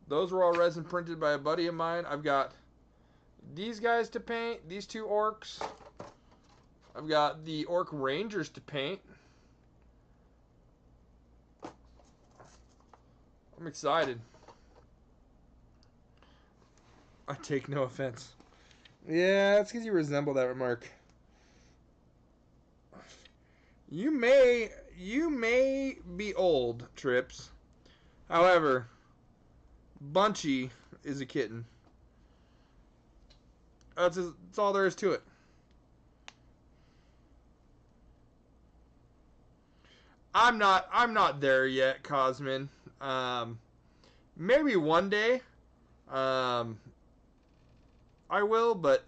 A: Those were all resin printed by a buddy of mine. I've got these guys to paint, these two orcs. I've got the orc rangers to paint. I'm excited. I take no offense. Yeah, that's because you resemble that remark. You may be old, Trips. However, Bunchy is a kitten. That's all there is to it. I'm not there yet, Cosmin. Maybe one day. I will, but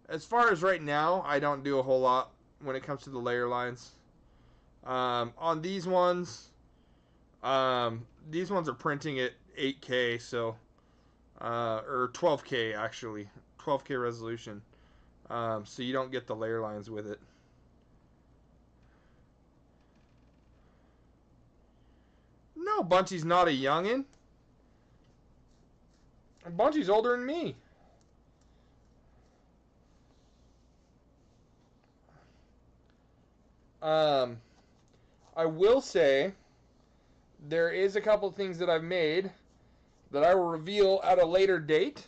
A: as far as right now, I don't do a whole lot when it comes to the layer lines. On these ones are printing at 8K, so or 12K actually, 12K resolution. So you don't get the layer lines with it. No, Bunchy's not a youngin'. Bunchy's older than me. I will say there is a couple things that I've made that I will reveal at a later date.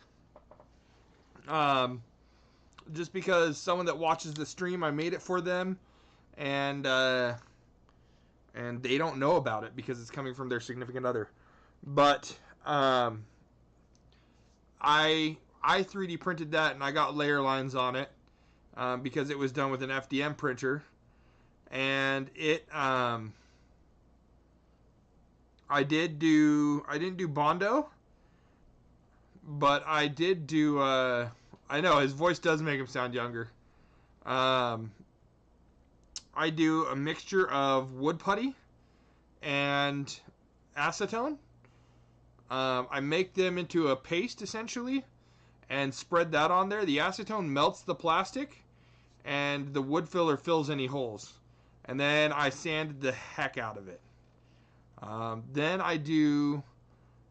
A: Just because someone that watches the stream, I made it for them, and they don't know about it because it's coming from their significant other. But I 3D printed that and I got layer lines on it because it was done with an FDM printer. And it, I didn't do Bondo, but I did do, I know his voice does make him sound younger. I do a mixture of wood putty and acetone. I make them into a paste essentially and spread that on there. The acetone melts the plastic and the wood filler fills any holes. And then I sanded the heck out of it. Then I do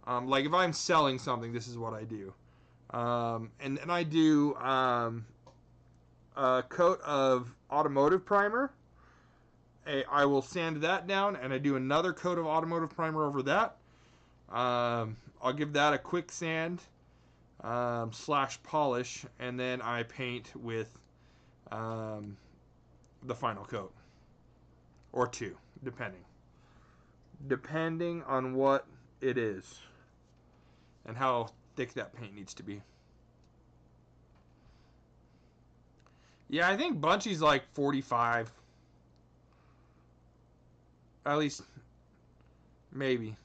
A: Like if I'm selling something, this is what I do. And I do a coat of automotive primer. I will sand that down, and I do another coat of automotive primer over that. I'll give that a quick sand slash polish, and then I paint with the final coat. Or two, depending on what it is and how thick that paint needs to be. Yeah, I think Bunchy's like 45. At least, maybe.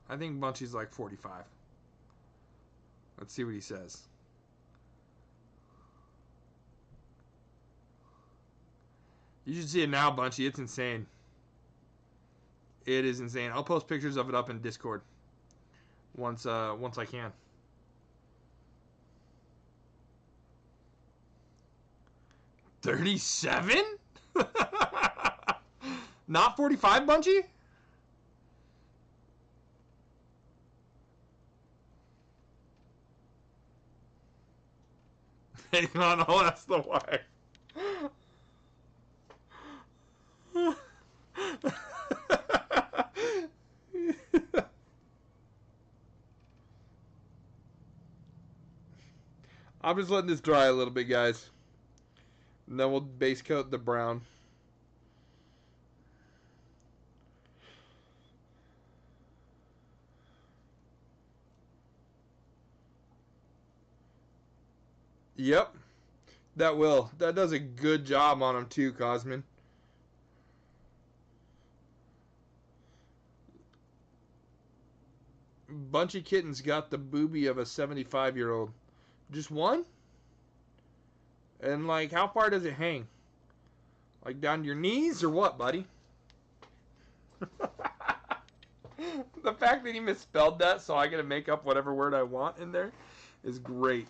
A: I think Bunchy's like 45. Let's see what he says. You should see it now, Bunchy. It's insane. It is insane. I'll post pictures of it up in Discord once I can. $37? Not 45, Bunchy? Hang on, I'll ask the wife. I'm just letting this dry a little bit, guys. And then we'll base coat the brown. Yep. That will. That does a good job on him too, Cosmin. Bunchy Kitten's got the booby of a 75-year-old. Just one? And, like, how far does it hang? Like, down to your knees or what, buddy? The fact that he misspelled that so I get to make up whatever word I want in there is great.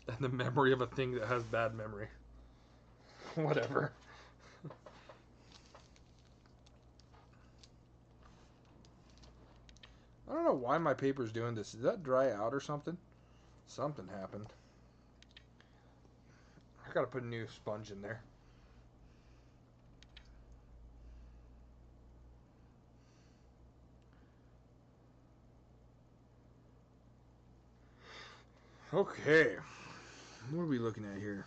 A: And the memory of a thing that has bad memory. Whatever. I don't know why my paper's doing this. Did that dry out or something? Something happened. I gotta put a new sponge in there. Okay. What are we looking at here?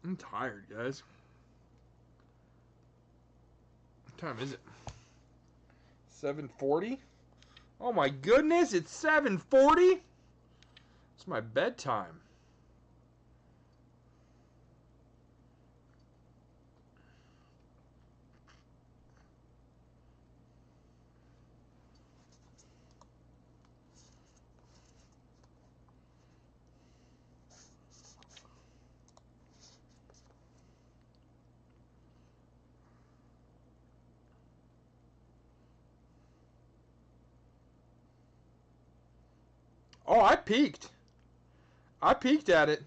A: I'm tired, guys. What time is it? 7:40? Oh my goodness, it's 7:40? It's my bedtime. Oh, I peeked. I peeked at it.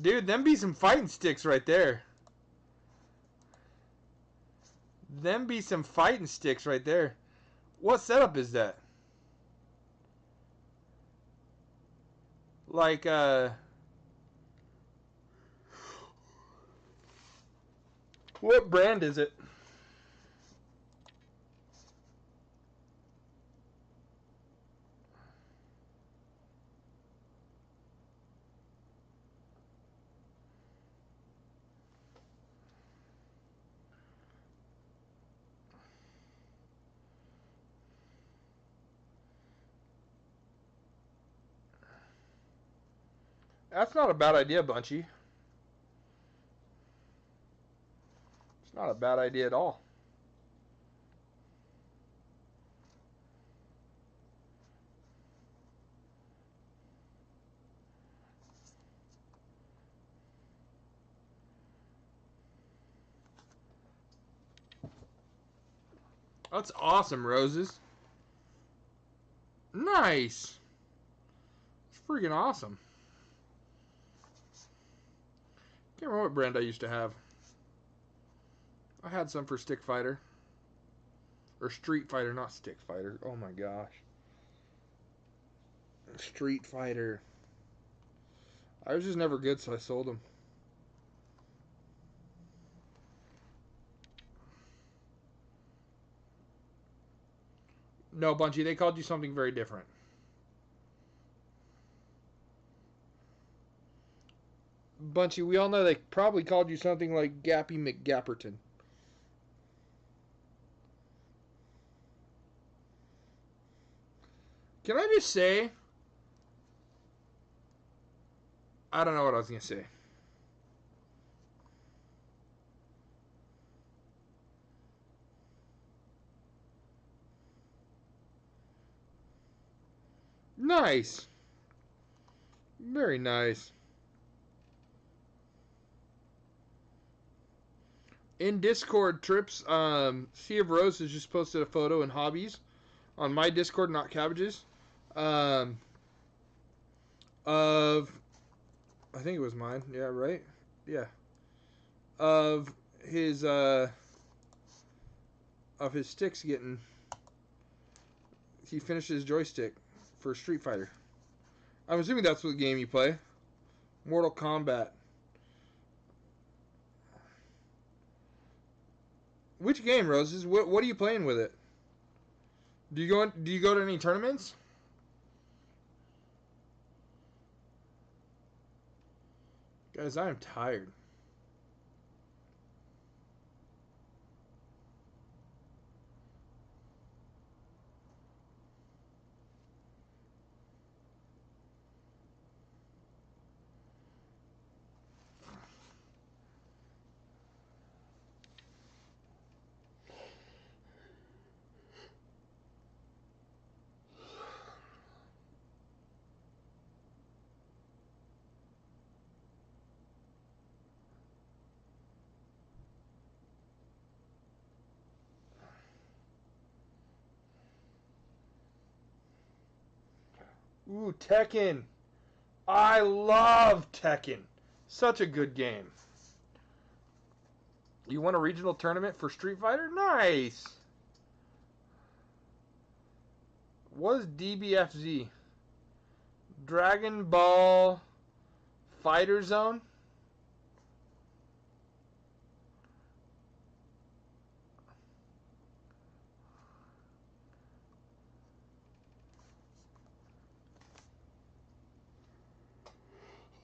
A: Dude, them be some fighting sticks right there. Them be some fighting sticks right there. What setup is that? Like, what brand is it? That's not a bad idea, Bunchy. It's not a bad idea at all. That's awesome, Roses. Nice. It's freaking awesome. Can't remember what brand I used to have. I had some for Stick Fighter. Or Street Fighter, not Stick Fighter. Oh my gosh. Street Fighter. I was just never good, so I sold them. No, Bungie, they called you something very different. Bunchy, we all know they probably called you something like Gappy McGapperton. Can I just say, I don't know what I was going to say. Nice. Very nice. In Discord, Trips, Sea of Rose has just posted a photo in Hobbies on my Discord, not Cabbage's, of, I think it was mine, yeah, right? Yeah. Of his sticks getting, he finished his joystick for Street Fighter. I'm assuming that's what game you play. Mortal Kombat. Which game, Roses? What are you playing with it? Do you go to any tournaments? Guys, I am tired. Ooh, Tekken. I love Tekken. Such a good game. You won a regional tournament for Street Fighter? Nice. What is DBFZ? Dragon Ball Fighter Zone?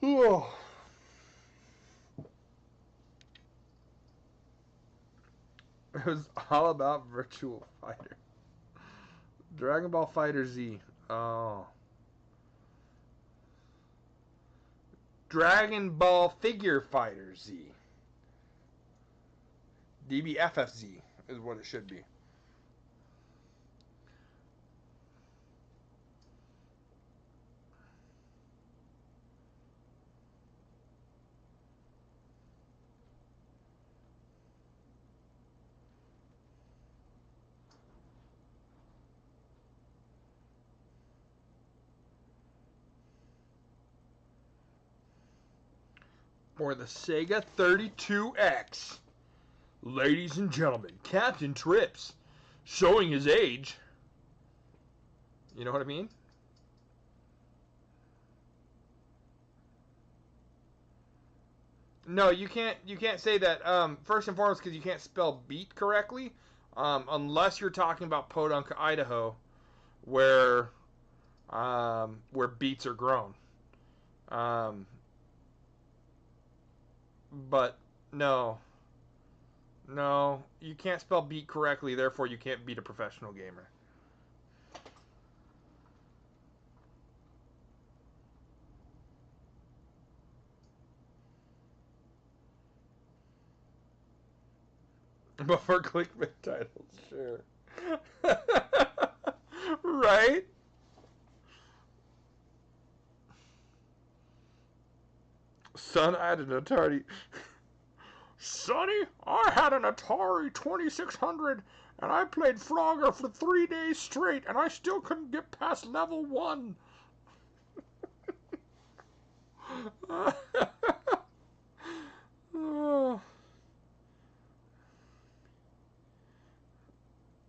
A: Ooh. It was all about Virtual Fighter. Dragon Ball Fighter Z. Oh. Dragon Ball Figure Fighter Z. DBFFZ is what it should be. For the Sega 32X. Ladies and gentlemen, Captain Trips, showing his age. You know what I mean? No, you can't say that. First and foremost, because you can't spell beat correctly, unless you're talking about Podunk, Idaho, where beets are grown. But no, you can't spell beat correctly. Therefore, you can't beat a professional gamer. Before clickbait titles, sure. Right? Son, I had an Atari. Sonny, I had an Atari 2600 and I played Frogger for 3 days straight and I still couldn't get past level 1. Oh.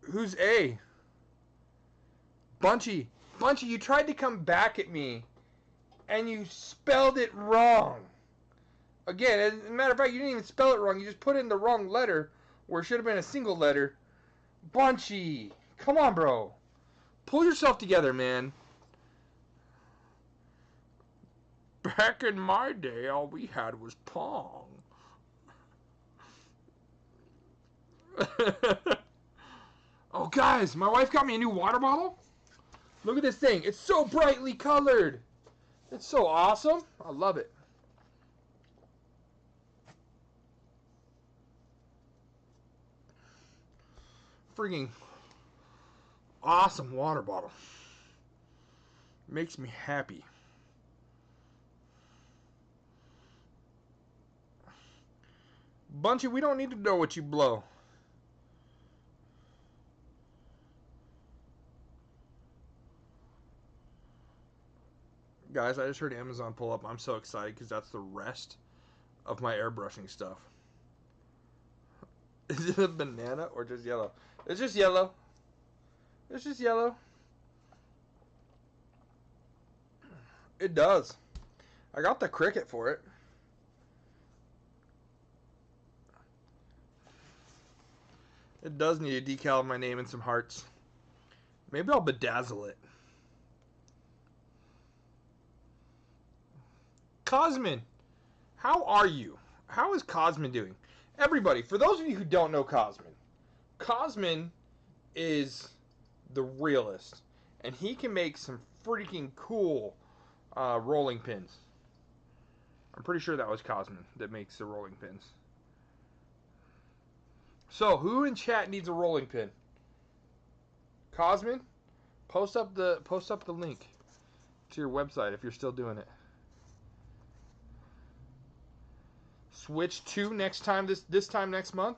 A: Who's A? Bunchy. Bunchy, you tried to come back at me and you spelled it wrong. Again, as a matter of fact, you didn't even spell it wrong. You just put in the wrong letter where it should have been a single letter. Bunchy. Come on, bro. Pull yourself together, man. Back in my day, all we had was Pong. Oh, guys, my wife got me a new water bottle. Look at this thing. It's so brightly colored. It's so awesome. I love it. Freaking awesome water bottle. Makes me happy. Bunchy, we don't need to know what you blow. Guys, I just heard Amazon pull up. I'm so excited because that's the rest of my airbrushing stuff. Is it a banana or just yellow? It's just yellow. It's just yellow. It does. I got the cricket for it. It does need a decal of my name and some hearts. Maybe I'll bedazzle it. Cosmin, how are you? How is Cosmin doing? Everybody, for those of you who don't know Cosmin, Cosmin is the realist. And he can make some freaking cool rolling pins. I'm pretty sure that was Cosmin that makes the rolling pins. So, who in chat needs a rolling pin? Cosmin, post up the link to your website if you're still doing it. Switch 2 next time this time next month?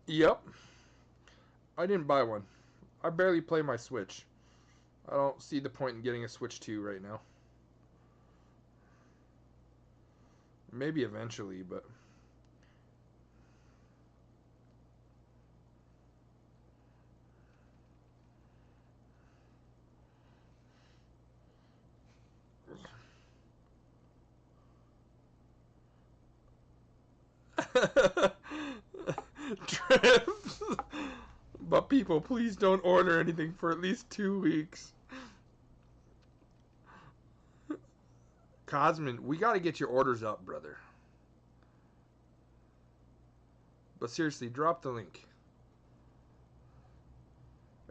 A: Yep. I didn't buy one. I barely play my Switch. I don't see the point in getting a Switch 2 right now. Maybe eventually, but trips. But people, please don't order anything for at least 2 weeks. Cosmin, we got to get your orders up, brother. But seriously, drop the link.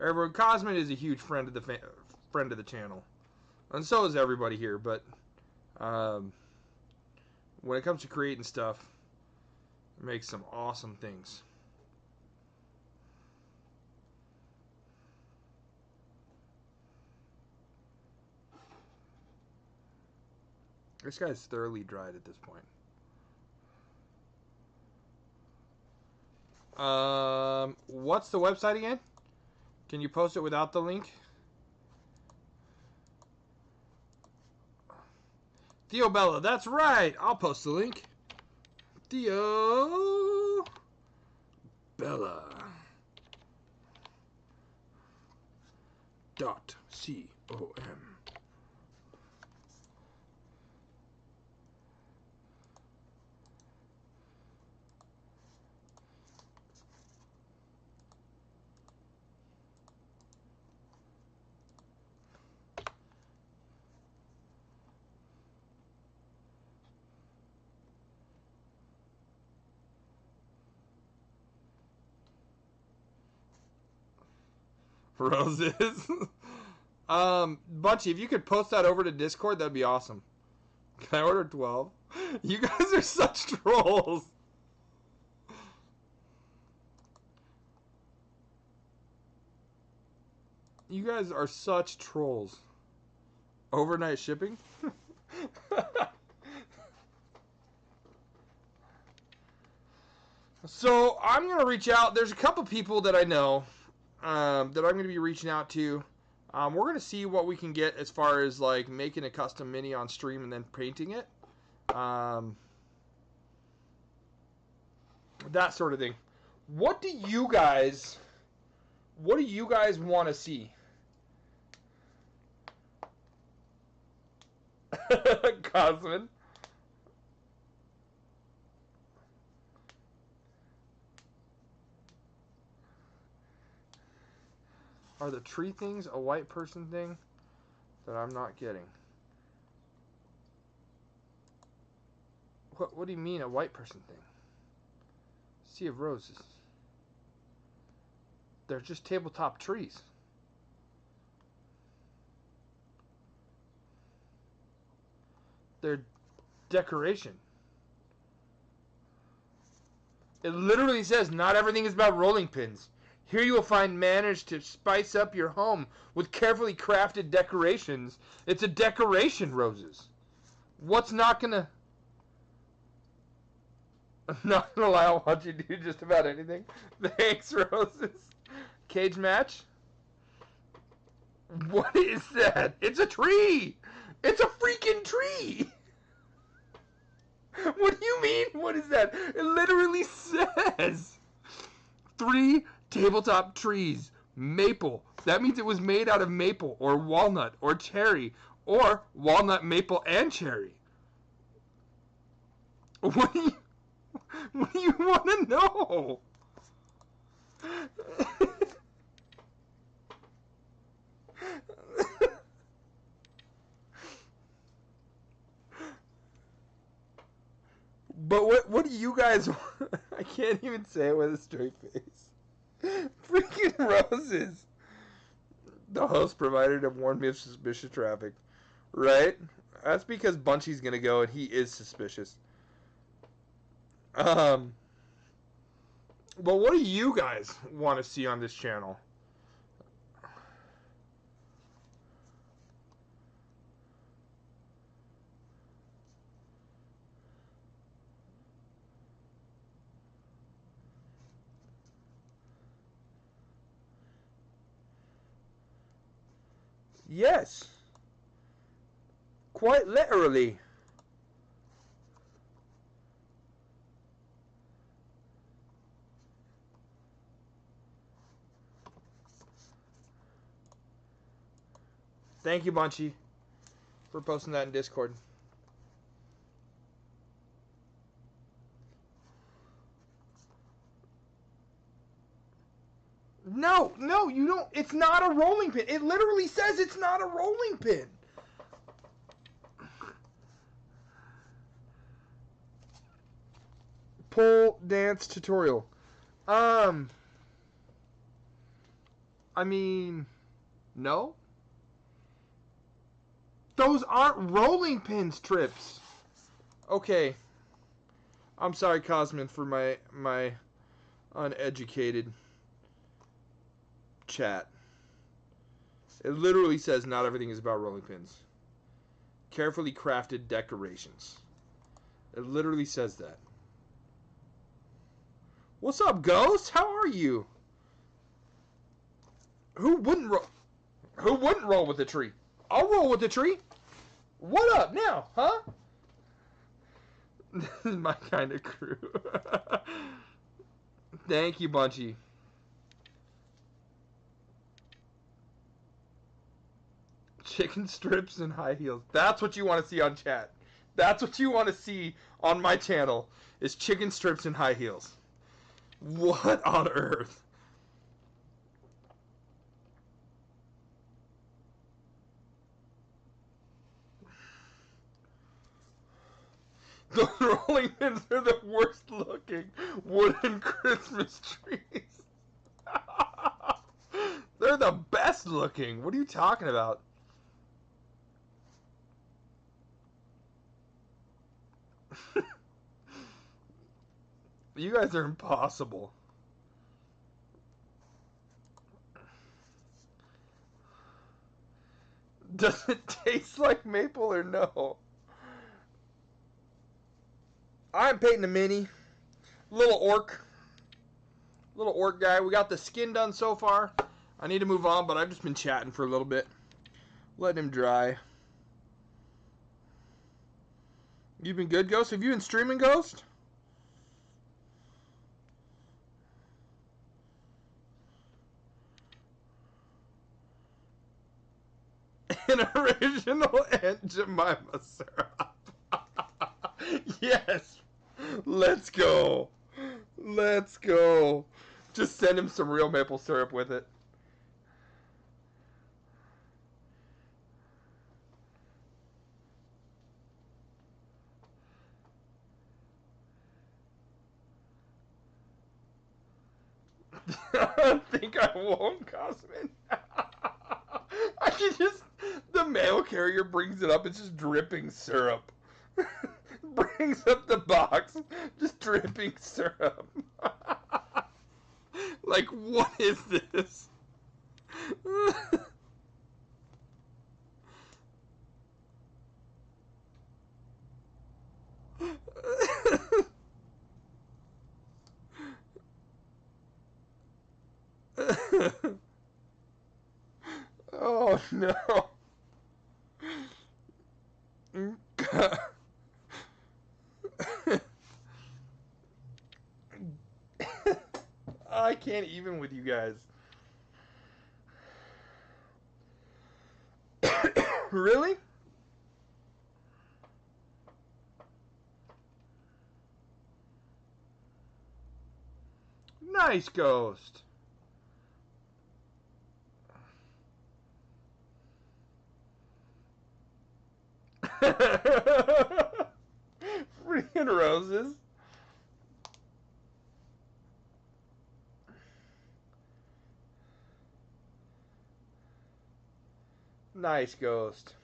A: Everyone, Cosmin is a huge friend of the channel, and so is everybody here. But when it comes to creating stuff, it makes some awesome things. This guy's thoroughly dried at this point. What's the website again? Can you post it without the link? Theo Bella, that's right. I'll post the link. Theo Bella .com. Roses. Bunchy, if you could post that over to Discord, that'd be awesome. Can I order 12? You guys are such trolls. You guys are such trolls. Overnight shipping? So I'm going to reach out. There's a couple people that I know that I'm going to be reaching out to. We're going to see what we can get as far as like making a custom mini on stream and then painting it. That sort of thing. What do you guys want to see? Cosmin. Are the tree things a white person thing that I'm not getting? What do you mean a white person thing? Sea of Roses. They're just tabletop trees. They're decoration. It literally says not everything is about rolling pins. Here you will find manners to spice up your home with carefully crafted decorations. It's a decoration, Roses. What's not gonna... I'm not gonna lie, I'll watch you do just about anything. Thanks, Roses. Cage match? What is that? It's a tree! It's a freaking tree! What do you mean? What is that? It literally says 3 tabletop trees. Maple. That means it was made out of maple or walnut or cherry or walnut, maple, and cherry. What do you want to know? But what do you guys want? I can't even say it with a straight face. Freaking Roses. The host provider to warn me of suspicious traffic. Right? That's because Bunchy's gonna go and he is suspicious. But what do you guys want to see on this channel? Yes. Quite literally. Thank you, Bunchy, for posting that in Discord. No, you don't. It's not a rolling pin. It literally says it's not a rolling pin. Pole dance tutorial. I mean, no. Those aren't rolling pins, Trips. Okay. I'm sorry, Cosmin, for my uneducated chat. It literally says not everything is about rolling pins. Carefully crafted decorations. It literally says that. What's up, Ghost? How are you? Who wouldn't roll with a tree? I'll roll with the tree. What up now, huh? This is my kind of crew. Thank you, Bunchy. Chicken strips and high heels. That's what you want to see on chat. That's what you want to see on my channel, is chicken strips and high heels. What on earth? The rolling pins are the worst looking wooden Christmas trees. They're the best looking. What are you talking about? You guys are impossible. Does it taste like maple or no? I'm painting a mini. Little orc. Little orc guy. We got the skin done so far. I need to move on, but I've just been chatting for a little bit. Letting him dry. You been good, Ghost? Have you been streaming, Ghost? An original Aunt Jemima syrup. Yes. Let's go. Let's go. Just send him some real maple syrup with it. I think I won't, Cosmin. I can just... The mail carrier brings it up. It's just dripping syrup. Brings up the box. Just dripping syrup. Like, what is this? Oh, no. I can't even with you guys. Really? Nice, Ghost. Freaking roses. Nice, Ghost.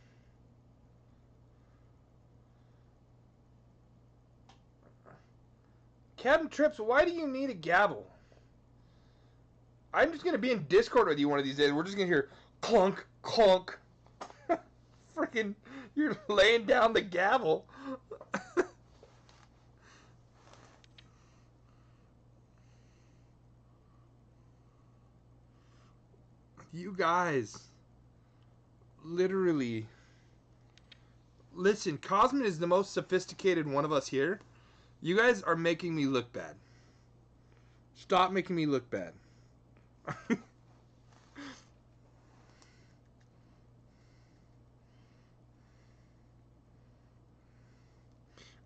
A: Captain Trips, why do you need a gavel? I'm just going to be in Discord with you one of these days. We're just going to hear clunk, clunk. Freaking, you're laying down the gavel. You guys, literally, listen, Cosmin is the most sophisticated one of us here. You guys are making me look bad. Stop making me look bad.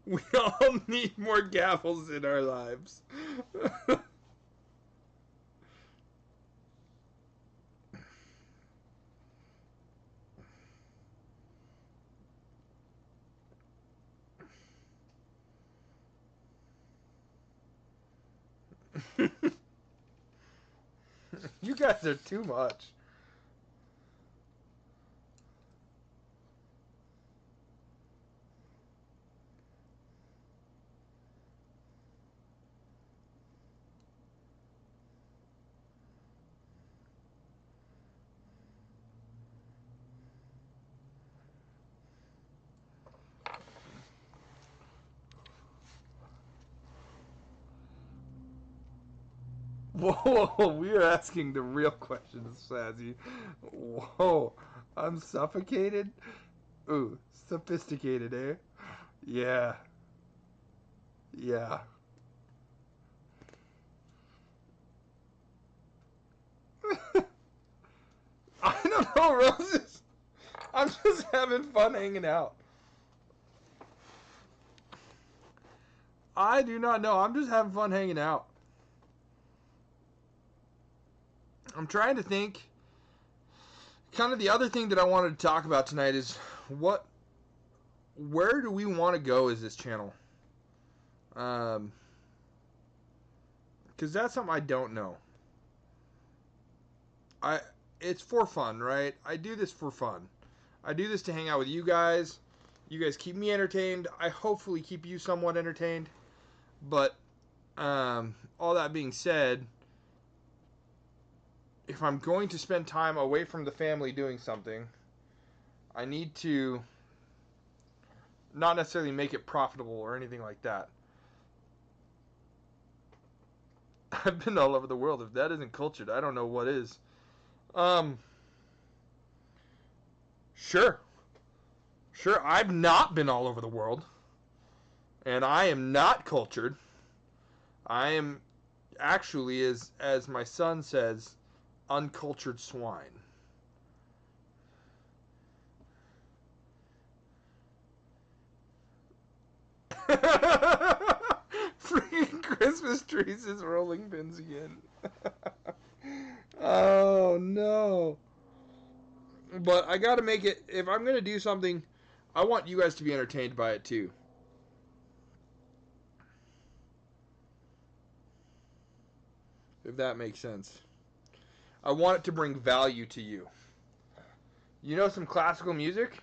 A: We all need more gavels in our lives. You guys are too much. Whoa, we are asking the real questions, Snazzy. Whoa, I'm suffocated? Ooh, sophisticated, eh? Yeah. Yeah. I don't know, Roses. I'm just having fun hanging out. I do not know. I'm just having fun hanging out. I'm trying to think. Kind of the other thing that I wanted to talk about tonight is where do we want to go as this channel? Because that's something I don't know. It's for fun, right? I do this for fun. I do this to hang out with you guys. You guys keep me entertained. I hopefully keep you somewhat entertained. But all that being said, if I'm going to spend time away from the family doing something, I need to not necessarily make it profitable or anything like that. I've been all over the world. If that isn't cultured, I don't know what is. Sure. Sure, I've not been all over the world. And I am not cultured. I am actually, as my son says, uncultured swine. Freaking Christmas trees is rolling pins again. Oh no. But I gotta make it, if I'm gonna do something, I want you guys to be entertained by it too. If that makes sense. I want it to bring value to you. You know some classical music?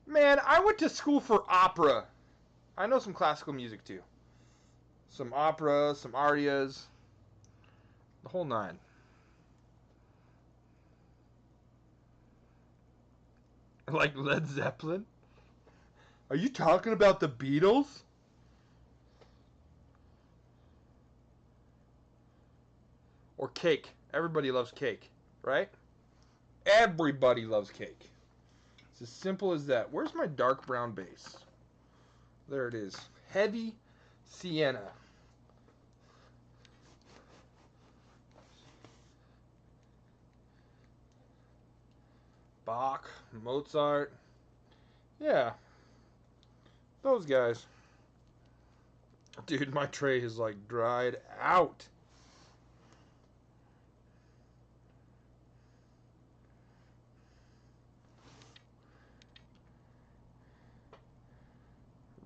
A: Man, I went to school for opera. I know some classical music too. Some opera, some arias. The whole nine. Like Led Zeppelin? Are you talking about the Beatles? Or cake. Everybody loves cake, right? Everybody loves cake. It's as simple as that. Where's my dark brown base? There it is. Heavy sienna. Bach, Mozart. Yeah. Those guys. Dude, my tray is like dried out.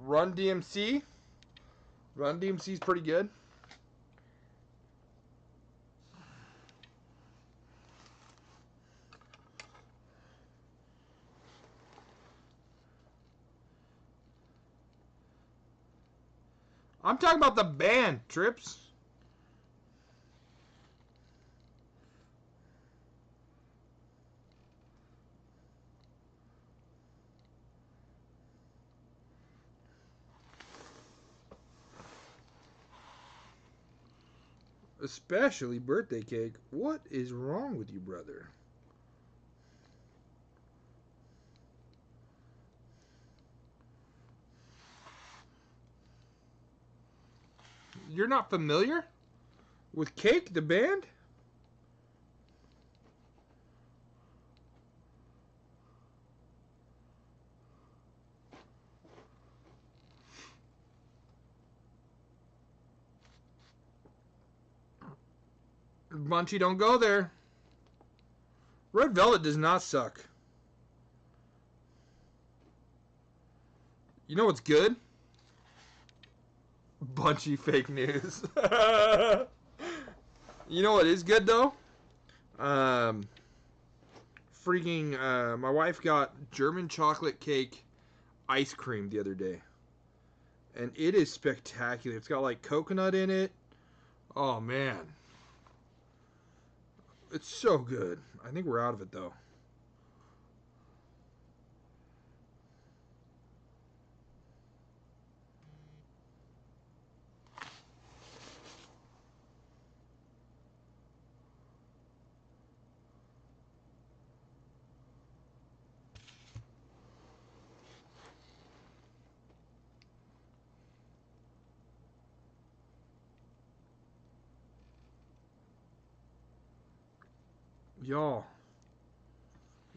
A: Run DMC. Run DMC is pretty good. I'm talking about the band, Trips. Especially birthday cake. What is wrong with you, brother? You're not familiar with Cake, the band? Bunchy, don't go there. Red Velvet does not suck. You know what's good? Bunchy fake news. You know what is good though? My wife got German chocolate cake ice cream the other day. And it is spectacular. It's got like coconut in it. Oh man. It's so good. I think we're out of it though.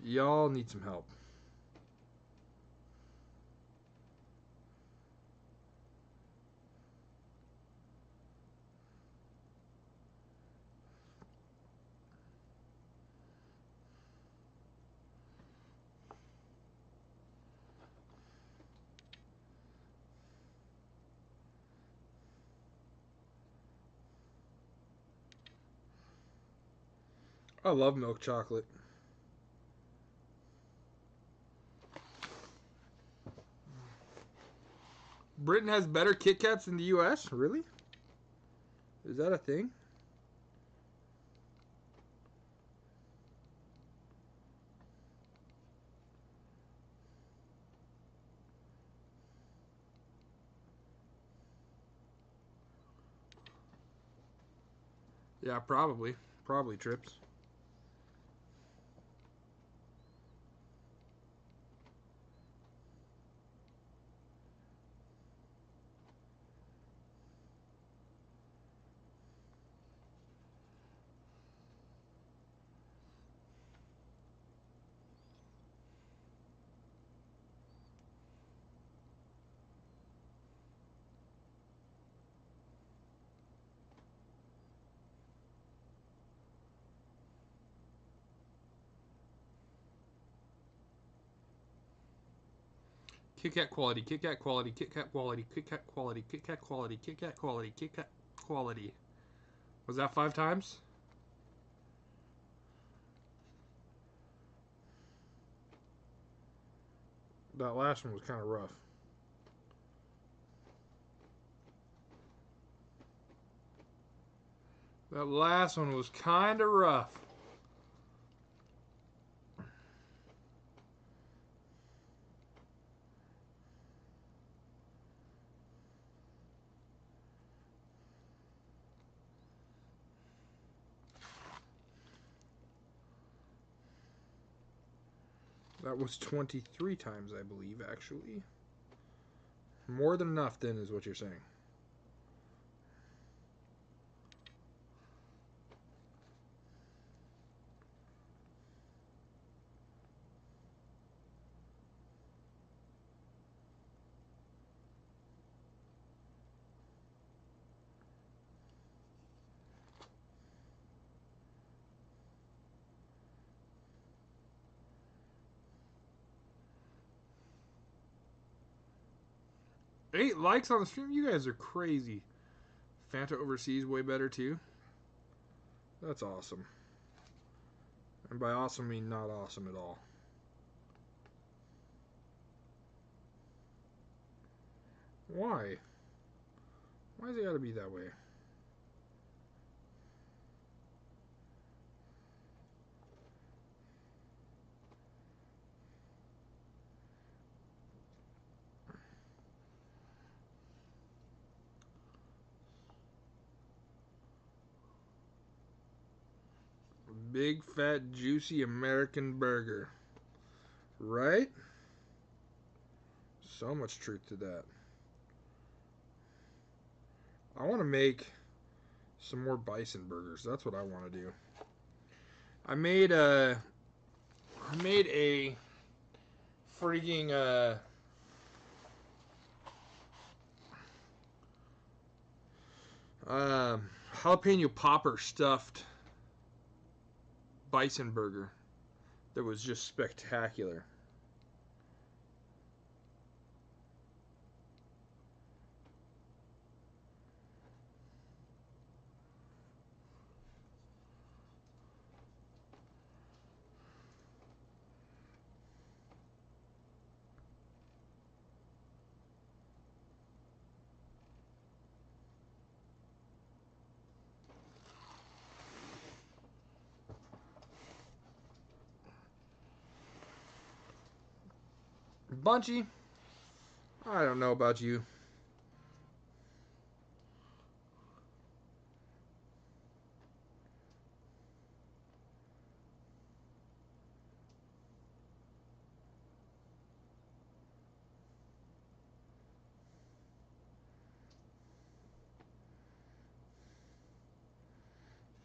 A: Y'all need some help. I love milk chocolate. Britain has better Kit Kats than the US? Really? Is that a thing? Yeah, probably. Probably trips. Kit Kat quality, Kit Kat quality, Kit Kat quality, Kit Kat quality, Kit Kat quality, Kit Kat quality, Kit Kat quality. Was that 5 times? That last one was kind of rough. That last one was kind of rough. That was 23 times, I believe, actually. More than enough, then, is what you're saying. Eight likes on the stream? You guys are crazy. Fanta Overseas way better too. That's awesome. And by awesome, I mean not awesome at all. Why? Why's it gotta be that way? Big fat juicy American burger. Right? So much truth to that. I want to make some more bison burgers. That's what I want to do. I made a freaking jalapeno popper stuffed bison burger that was just spectacular. Bunchy, I don't know about you.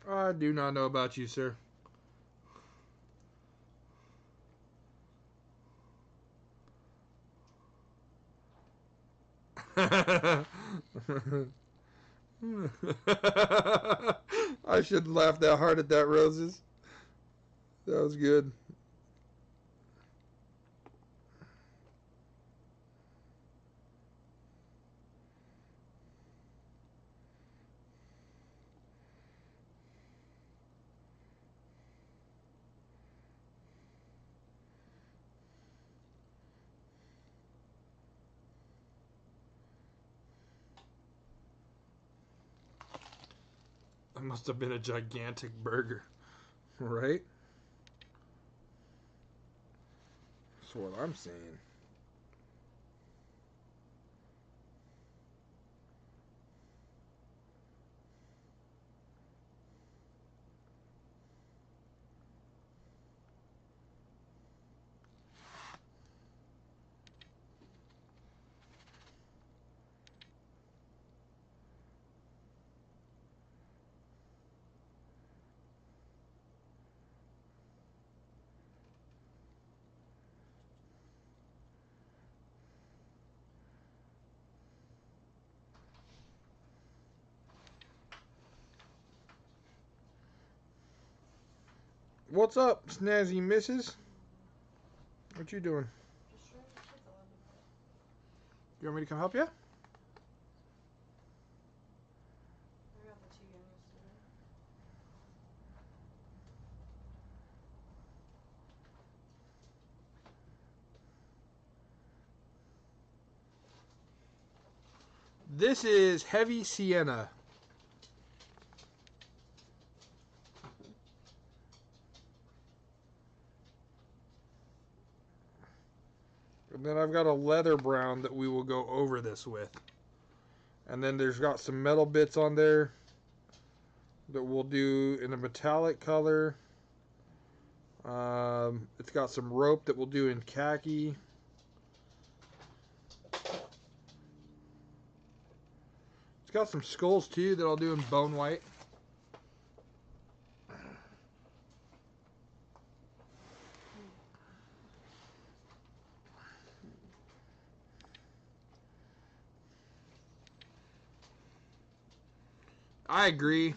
A: I do not know about you, sir. I shouldn't laugh that hard at that, Roses. That was good. That must have been a gigantic burger, right? That's what I'm saying. What's up, Snazzy Misses? What you doing?
B: Just showing the kids a little bit.
A: You want me to come help you?
B: I got the 2 youngest today.
A: This is heavy sienna. And then I've got a leather brown that we will go over this with. And then there's got some metal bits on there that we'll do in a metallic color. It's got some rope that we'll do in khaki. It's got some skulls too that I'll do in bone white. I agree.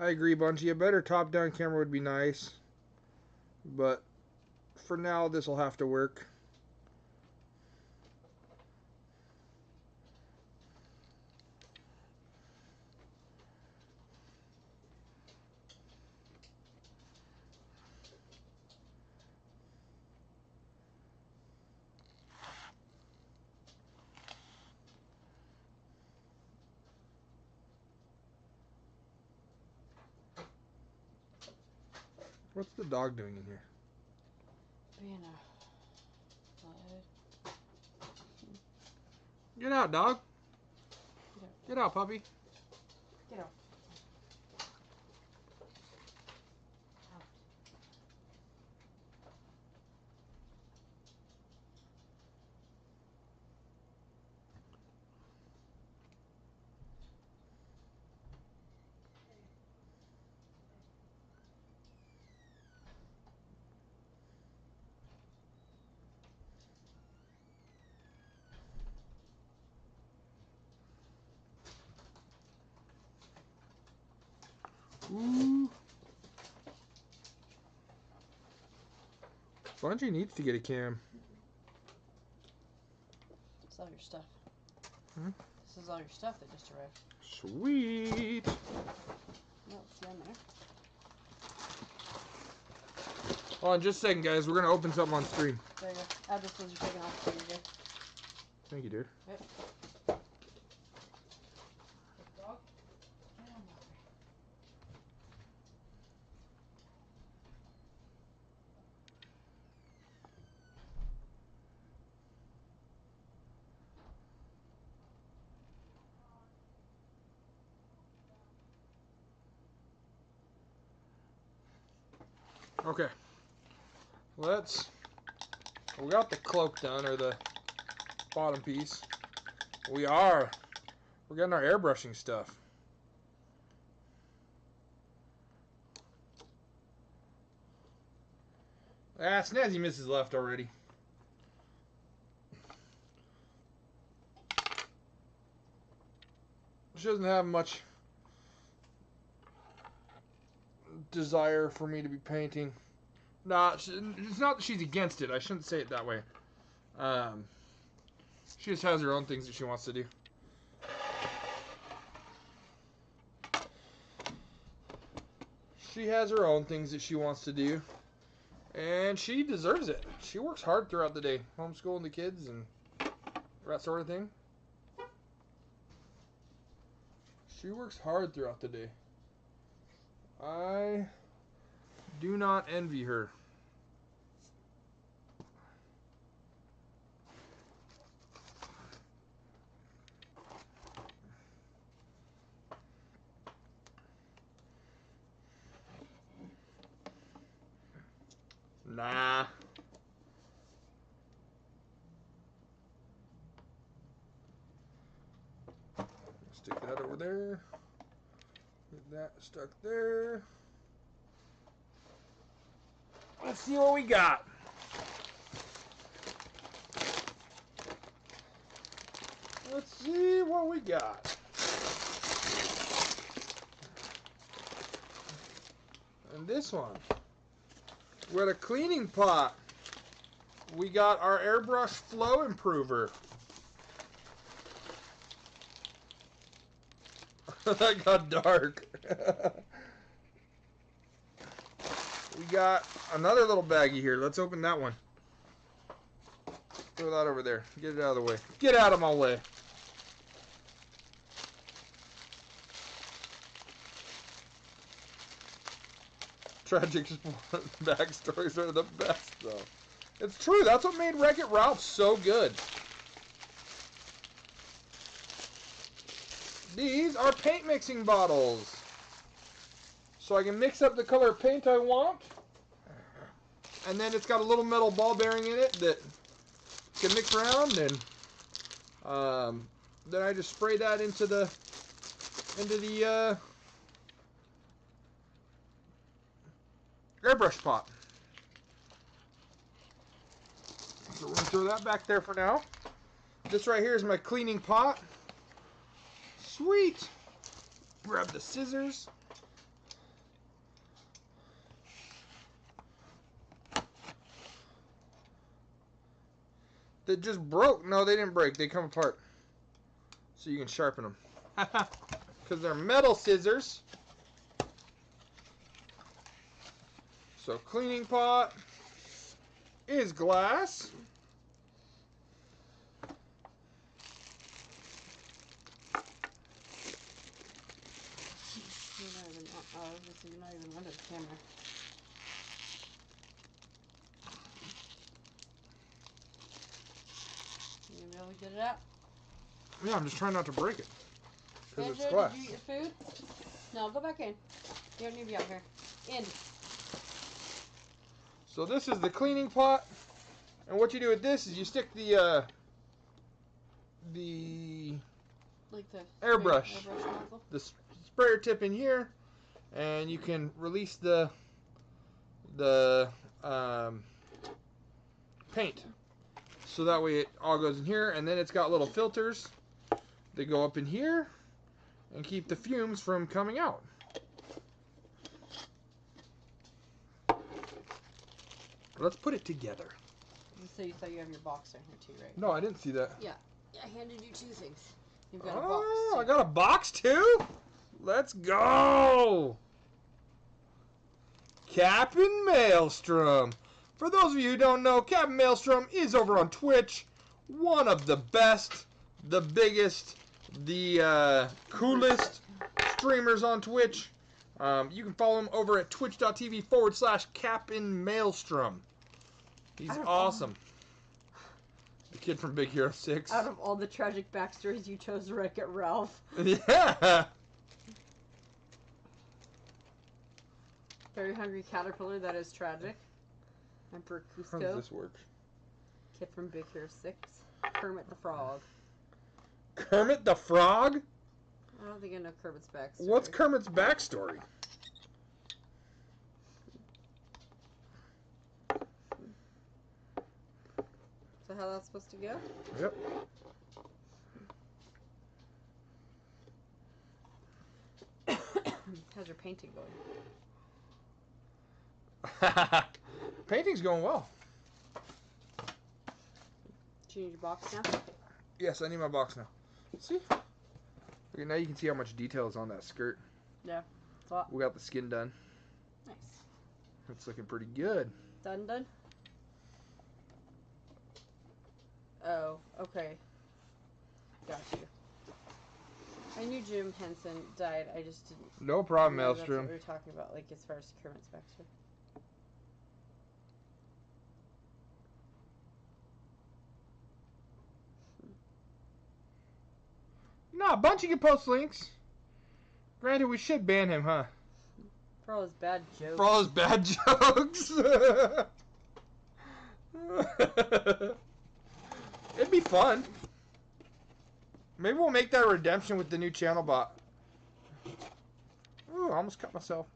A: Bungie. A better top-down camera would be nice. But for now, this will have to work. What's the dog doing in here?
B: Being a butthead.
A: Get out, dog.
B: Get out.
A: Get out, puppy.
B: Get out.
A: Ooh. Bungie needs to get a cam.
B: It's all your stuff.
A: Hmm?
B: This is all your stuff that just arrived.
A: Sweet.
B: No, it's down there.
A: Hold on just a second, guys. We're going to open something on stream.
B: There you go. Add this ones you're taking off so you're good.
A: Thank you, dude.
B: Yep. Dog? Get on, Maury.
A: Okay. We got the cloak done, or the bottom piece. We're getting our airbrushing stuff. Snazzy Misses left already. She doesn't have much desire for me to be painting. Nah, it's not that she's against it. I shouldn't say it that way. She just has her own things that she wants to do. She has her own things that she wants to do. And she deserves it. She works hard throughout the day. Homeschooling the kids and that sort of thing. She works hard throughout the day. I do not envy her. Nah. Stick that over there. Get that stuck there. Let's see what we got. Let's see what we got. And this one We got a cleaning pot. We got our airbrush flow improver. That got dark. We got another little baggie here. Let's open that one. Throw that over there. Get it out of the way. Get out of my way. Tragic backstories are the best, though. It's true. That's what made Wreck-It Ralph so good. These are paint mixing bottles. So I can mix up the color of paint I want. And then it's got a little metal ball bearing in it that can mix around. And then I just spray that into the airbrush pot. So we're going to throw that back there for now. This right here is my cleaning pot. Sweet. Grab the scissors. That just broke. No, they didn't break. They come apart. So you can sharpen them. Because they're metal scissors. So cleaning pot is glass.
B: You're not even under the camera. You gonna be able to get it out?
A: Yeah, I'm just trying not to break it. Because
B: Andrew,
A: it's glass.
B: did you eat your food? No, go back in. You don't need to be out here. In.
A: So this is the cleaning pot. And what you do with this is you stick the
B: Like the
A: airbrush,
B: nozzle.
A: the sprayer tip in here, and you can release the paint. So that way it all goes in here, and then it's got little filters that go up in here and keep the fumes from coming out. Let's put it together.
B: So you thought you have your box down here too, right?
A: No, I didn't see that.
B: Yeah. I handed you two things. You've got a box.
A: Oh,
B: Too.
A: I got a box too? Let's go! Captain Maelstrom. For those of you who don't know, Captain Maelstrom is over on Twitch. One of the best, the biggest, the coolest streamers on Twitch. You can follow him over at twitch.tv/Captain Maelstrom. He's awesome. The kid from Big Hero 6.
B: Out of all the tragic backstories, you chose Wreck-It Ralph.
A: Yeah!
B: Very hungry caterpillar, that is tragic. Emperor
A: How does
B: Cusco.
A: this work?
B: Kid from Big Hero 6. Kermit the Frog.
A: Kermit the Frog?
B: I don't think I know Kermit's backstory.
A: What's Kermit's backstory?
B: So how that's supposed to go?
A: Yep.
B: How's your painting going?
A: Painting's going well.
B: Do you need your box now?
A: Yes, I need my box now. See? Okay, now you can see how much detail is on that skirt.
B: Yeah. It's a lot.
A: We got the skin done.
B: Nice.
A: It's looking pretty good.
B: Done? Oh, okay. Got you. I knew Jim Henson died, I just didn't
A: No problem,
B: know that's what
A: Maelstrom.
B: we were talking about, like, as far as Kermit's backstory.
A: Nah, Bungie can post links. Granted, we should ban him, huh?
B: For all his bad jokes.
A: For all his bad jokes. It'd be fun. Maybe we'll make that a redemption with the new channel bot. Ooh, I almost cut myself.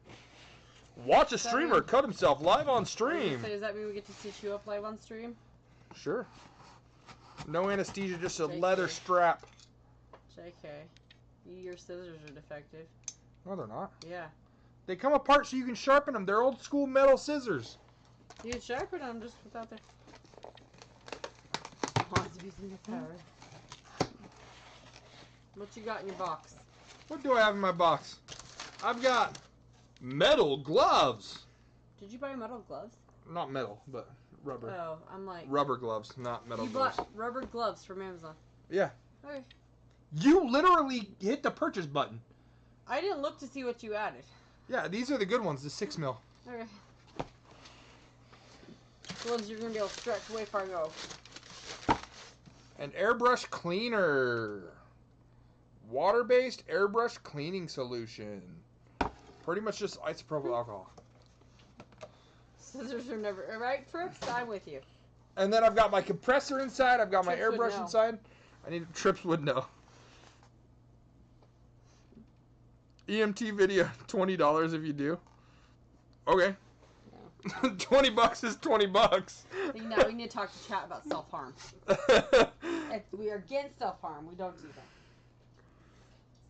A: Watch a streamer cut himself live on stream.
B: Does that mean we get to see you up live on stream?
A: Sure. No anesthesia, just a
B: JK.
A: leather strap.
B: JK. Your scissors are defective.
A: No, they're not.
B: Yeah.
A: They come apart so you can sharpen them. They're old school metal scissors.
B: Dude, should I put on just without there? Lots of using the power. What you got in your box?
A: What do I have in my box? I've got metal gloves.
B: Did you buy metal gloves?
A: Not metal, but rubber.
B: Oh, I'm like...
A: Rubber gloves, not metal
B: you
A: gloves.
B: bought rubber gloves from Amazon.
A: Yeah.
B: Okay.
A: You literally hit the purchase button.
B: I didn't look to see what you added.
A: Yeah, these are the good ones, the 6 mil.
B: Okay. The ones you're going to be able to stretch way far and go.
A: An airbrush cleaner. Water-based airbrush cleaning solution. Pretty much just isopropyl alcohol.
B: Scissors are never... Right, Trips? I'm with you.
A: And then I've got my compressor inside. I've got my
B: Trips would
A: airbrush
B: know.
A: inside. I need... Trips would know. EMT video, $20 if you do. Okay.
B: No.
A: $20 is $20.
B: Now we need to talk to chat about self-harm. We are against self-harm. We don't do that.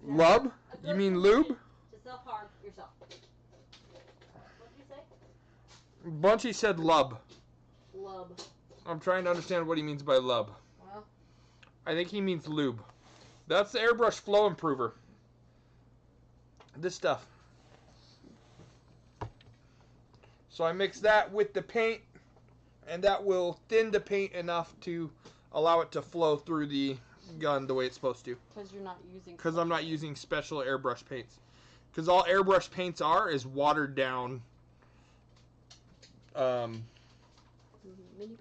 A: Lub? You mean lube?
B: To self-harm yourself. What did you say?
A: Bunchy said lub.
B: Lub.
A: I'm trying to understand what he means by lub.
B: Well.
A: I think he means lube. That's the airbrush flow improver. This stuff. So I mix that with the paint, and that will thin the paint enough to allow it to flow through the gun the way it's supposed to.
B: Because you're not using...
A: Because I'm not using special airbrush paints. Because all airbrush paints are is watered down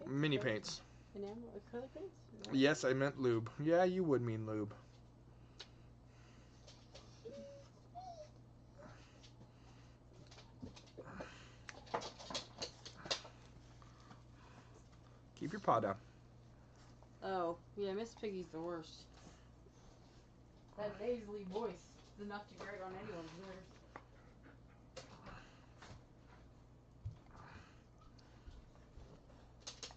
A: mini paints.
B: Enamel acrylic paints? No.
A: Yes, I meant lube. Yeah, you would mean lube. Keep your paw down.
B: Oh, yeah, Miss Piggy's the worst. That nasally voice is enough to grate on anyone's nerves.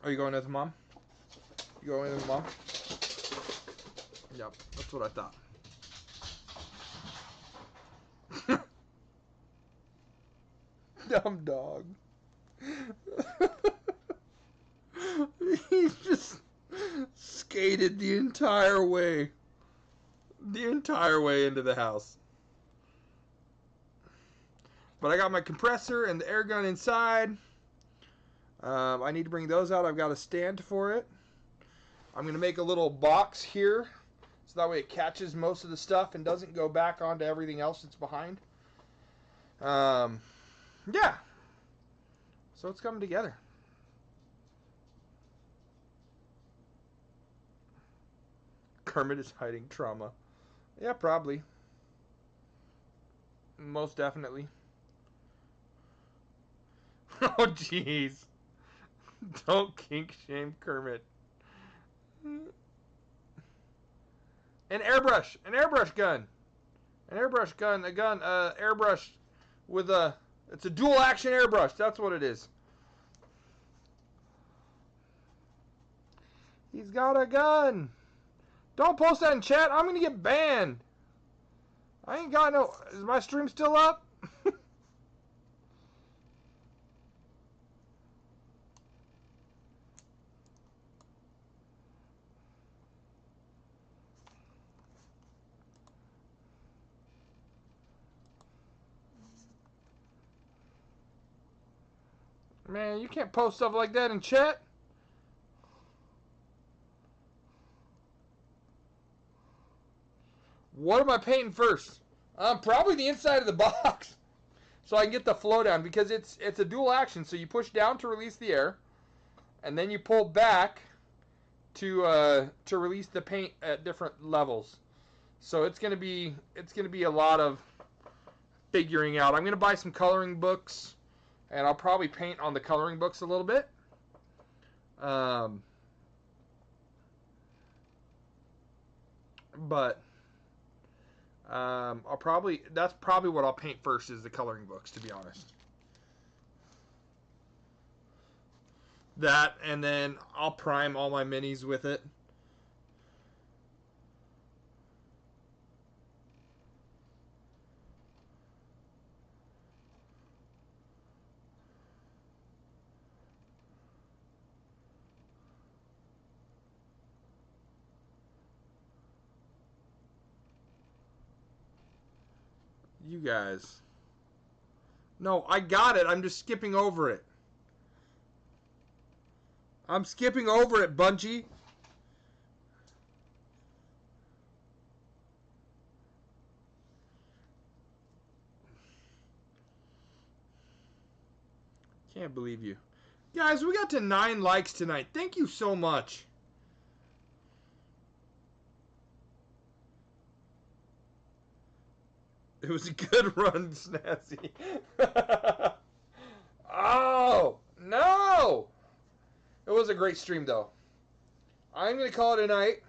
A: Are you going with mom? You going with mom? Yep, that's what I thought. Dumb dog. He just skated the entire way. The entire way into the house. But I got my compressor and the air gun inside. I need to bring those out. I've got a stand for it. I'm going to make a little box here, so that way it catches most of the stuff and doesn't go back onto everything else that's behind. Yeah. So it's coming together. Kermit is hiding trauma. Yeah, probably. Most definitely. Oh, jeez. Don't kink shame Kermit. An airbrush gun. Airbrush with a, it's a dual action airbrush. That's what it is. He's got a gun. Don't post that in chat. I'm gonna get banned. I ain't got no, is my stream still up? Man, you can't post stuff like that in chat. What am I painting first? Probably the inside of the box, so I can get the flow down, because it's a dual action. So you push down to release the air, and then you pull back to release the paint at different levels. So it's gonna be a lot of figuring out. I'm gonna buy some coloring books, and I'll probably paint on the coloring books a little bit. That's probably what I'll paint first, is the coloring books, to be honest. That, and then I'll prime all my minis with it. You guys. No, I got it. I'm just skipping over it. I'm skipping over it, Bungie. Can't believe you. Guys, we got to 9 likes tonight. Thank you so much. It was a good run, Snazzy. Oh, no. It was a great stream, though. I'm going to call it a night.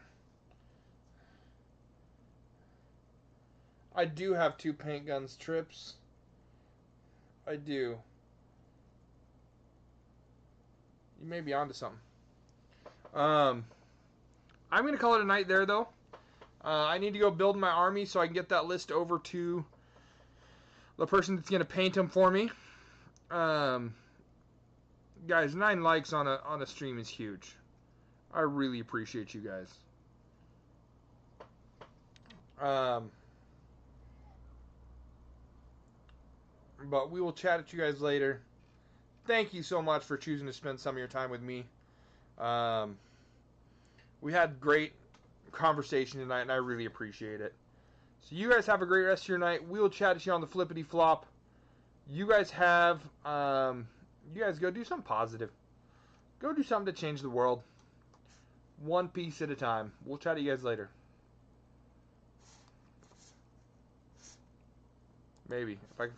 A: I do have 2 paint guns trips. I do. You may be onto something. I'm going to call it a night there, though. I need to go build my army so I can get that list over to the person that's going to paint them for me. Guys, 9 likes on a stream is huge. I really appreciate you guys. But we will chat at you guys later. Thank you so much for choosing to spend some of your time with me. We had great conversation tonight, and I really appreciate it. So you guys have a great rest of your night. We will chat at you on the flippity flop. You guys have, you guys go do something positive. Go do something to change the world. One piece at a time. We'll chat to you guys later. Maybe if I can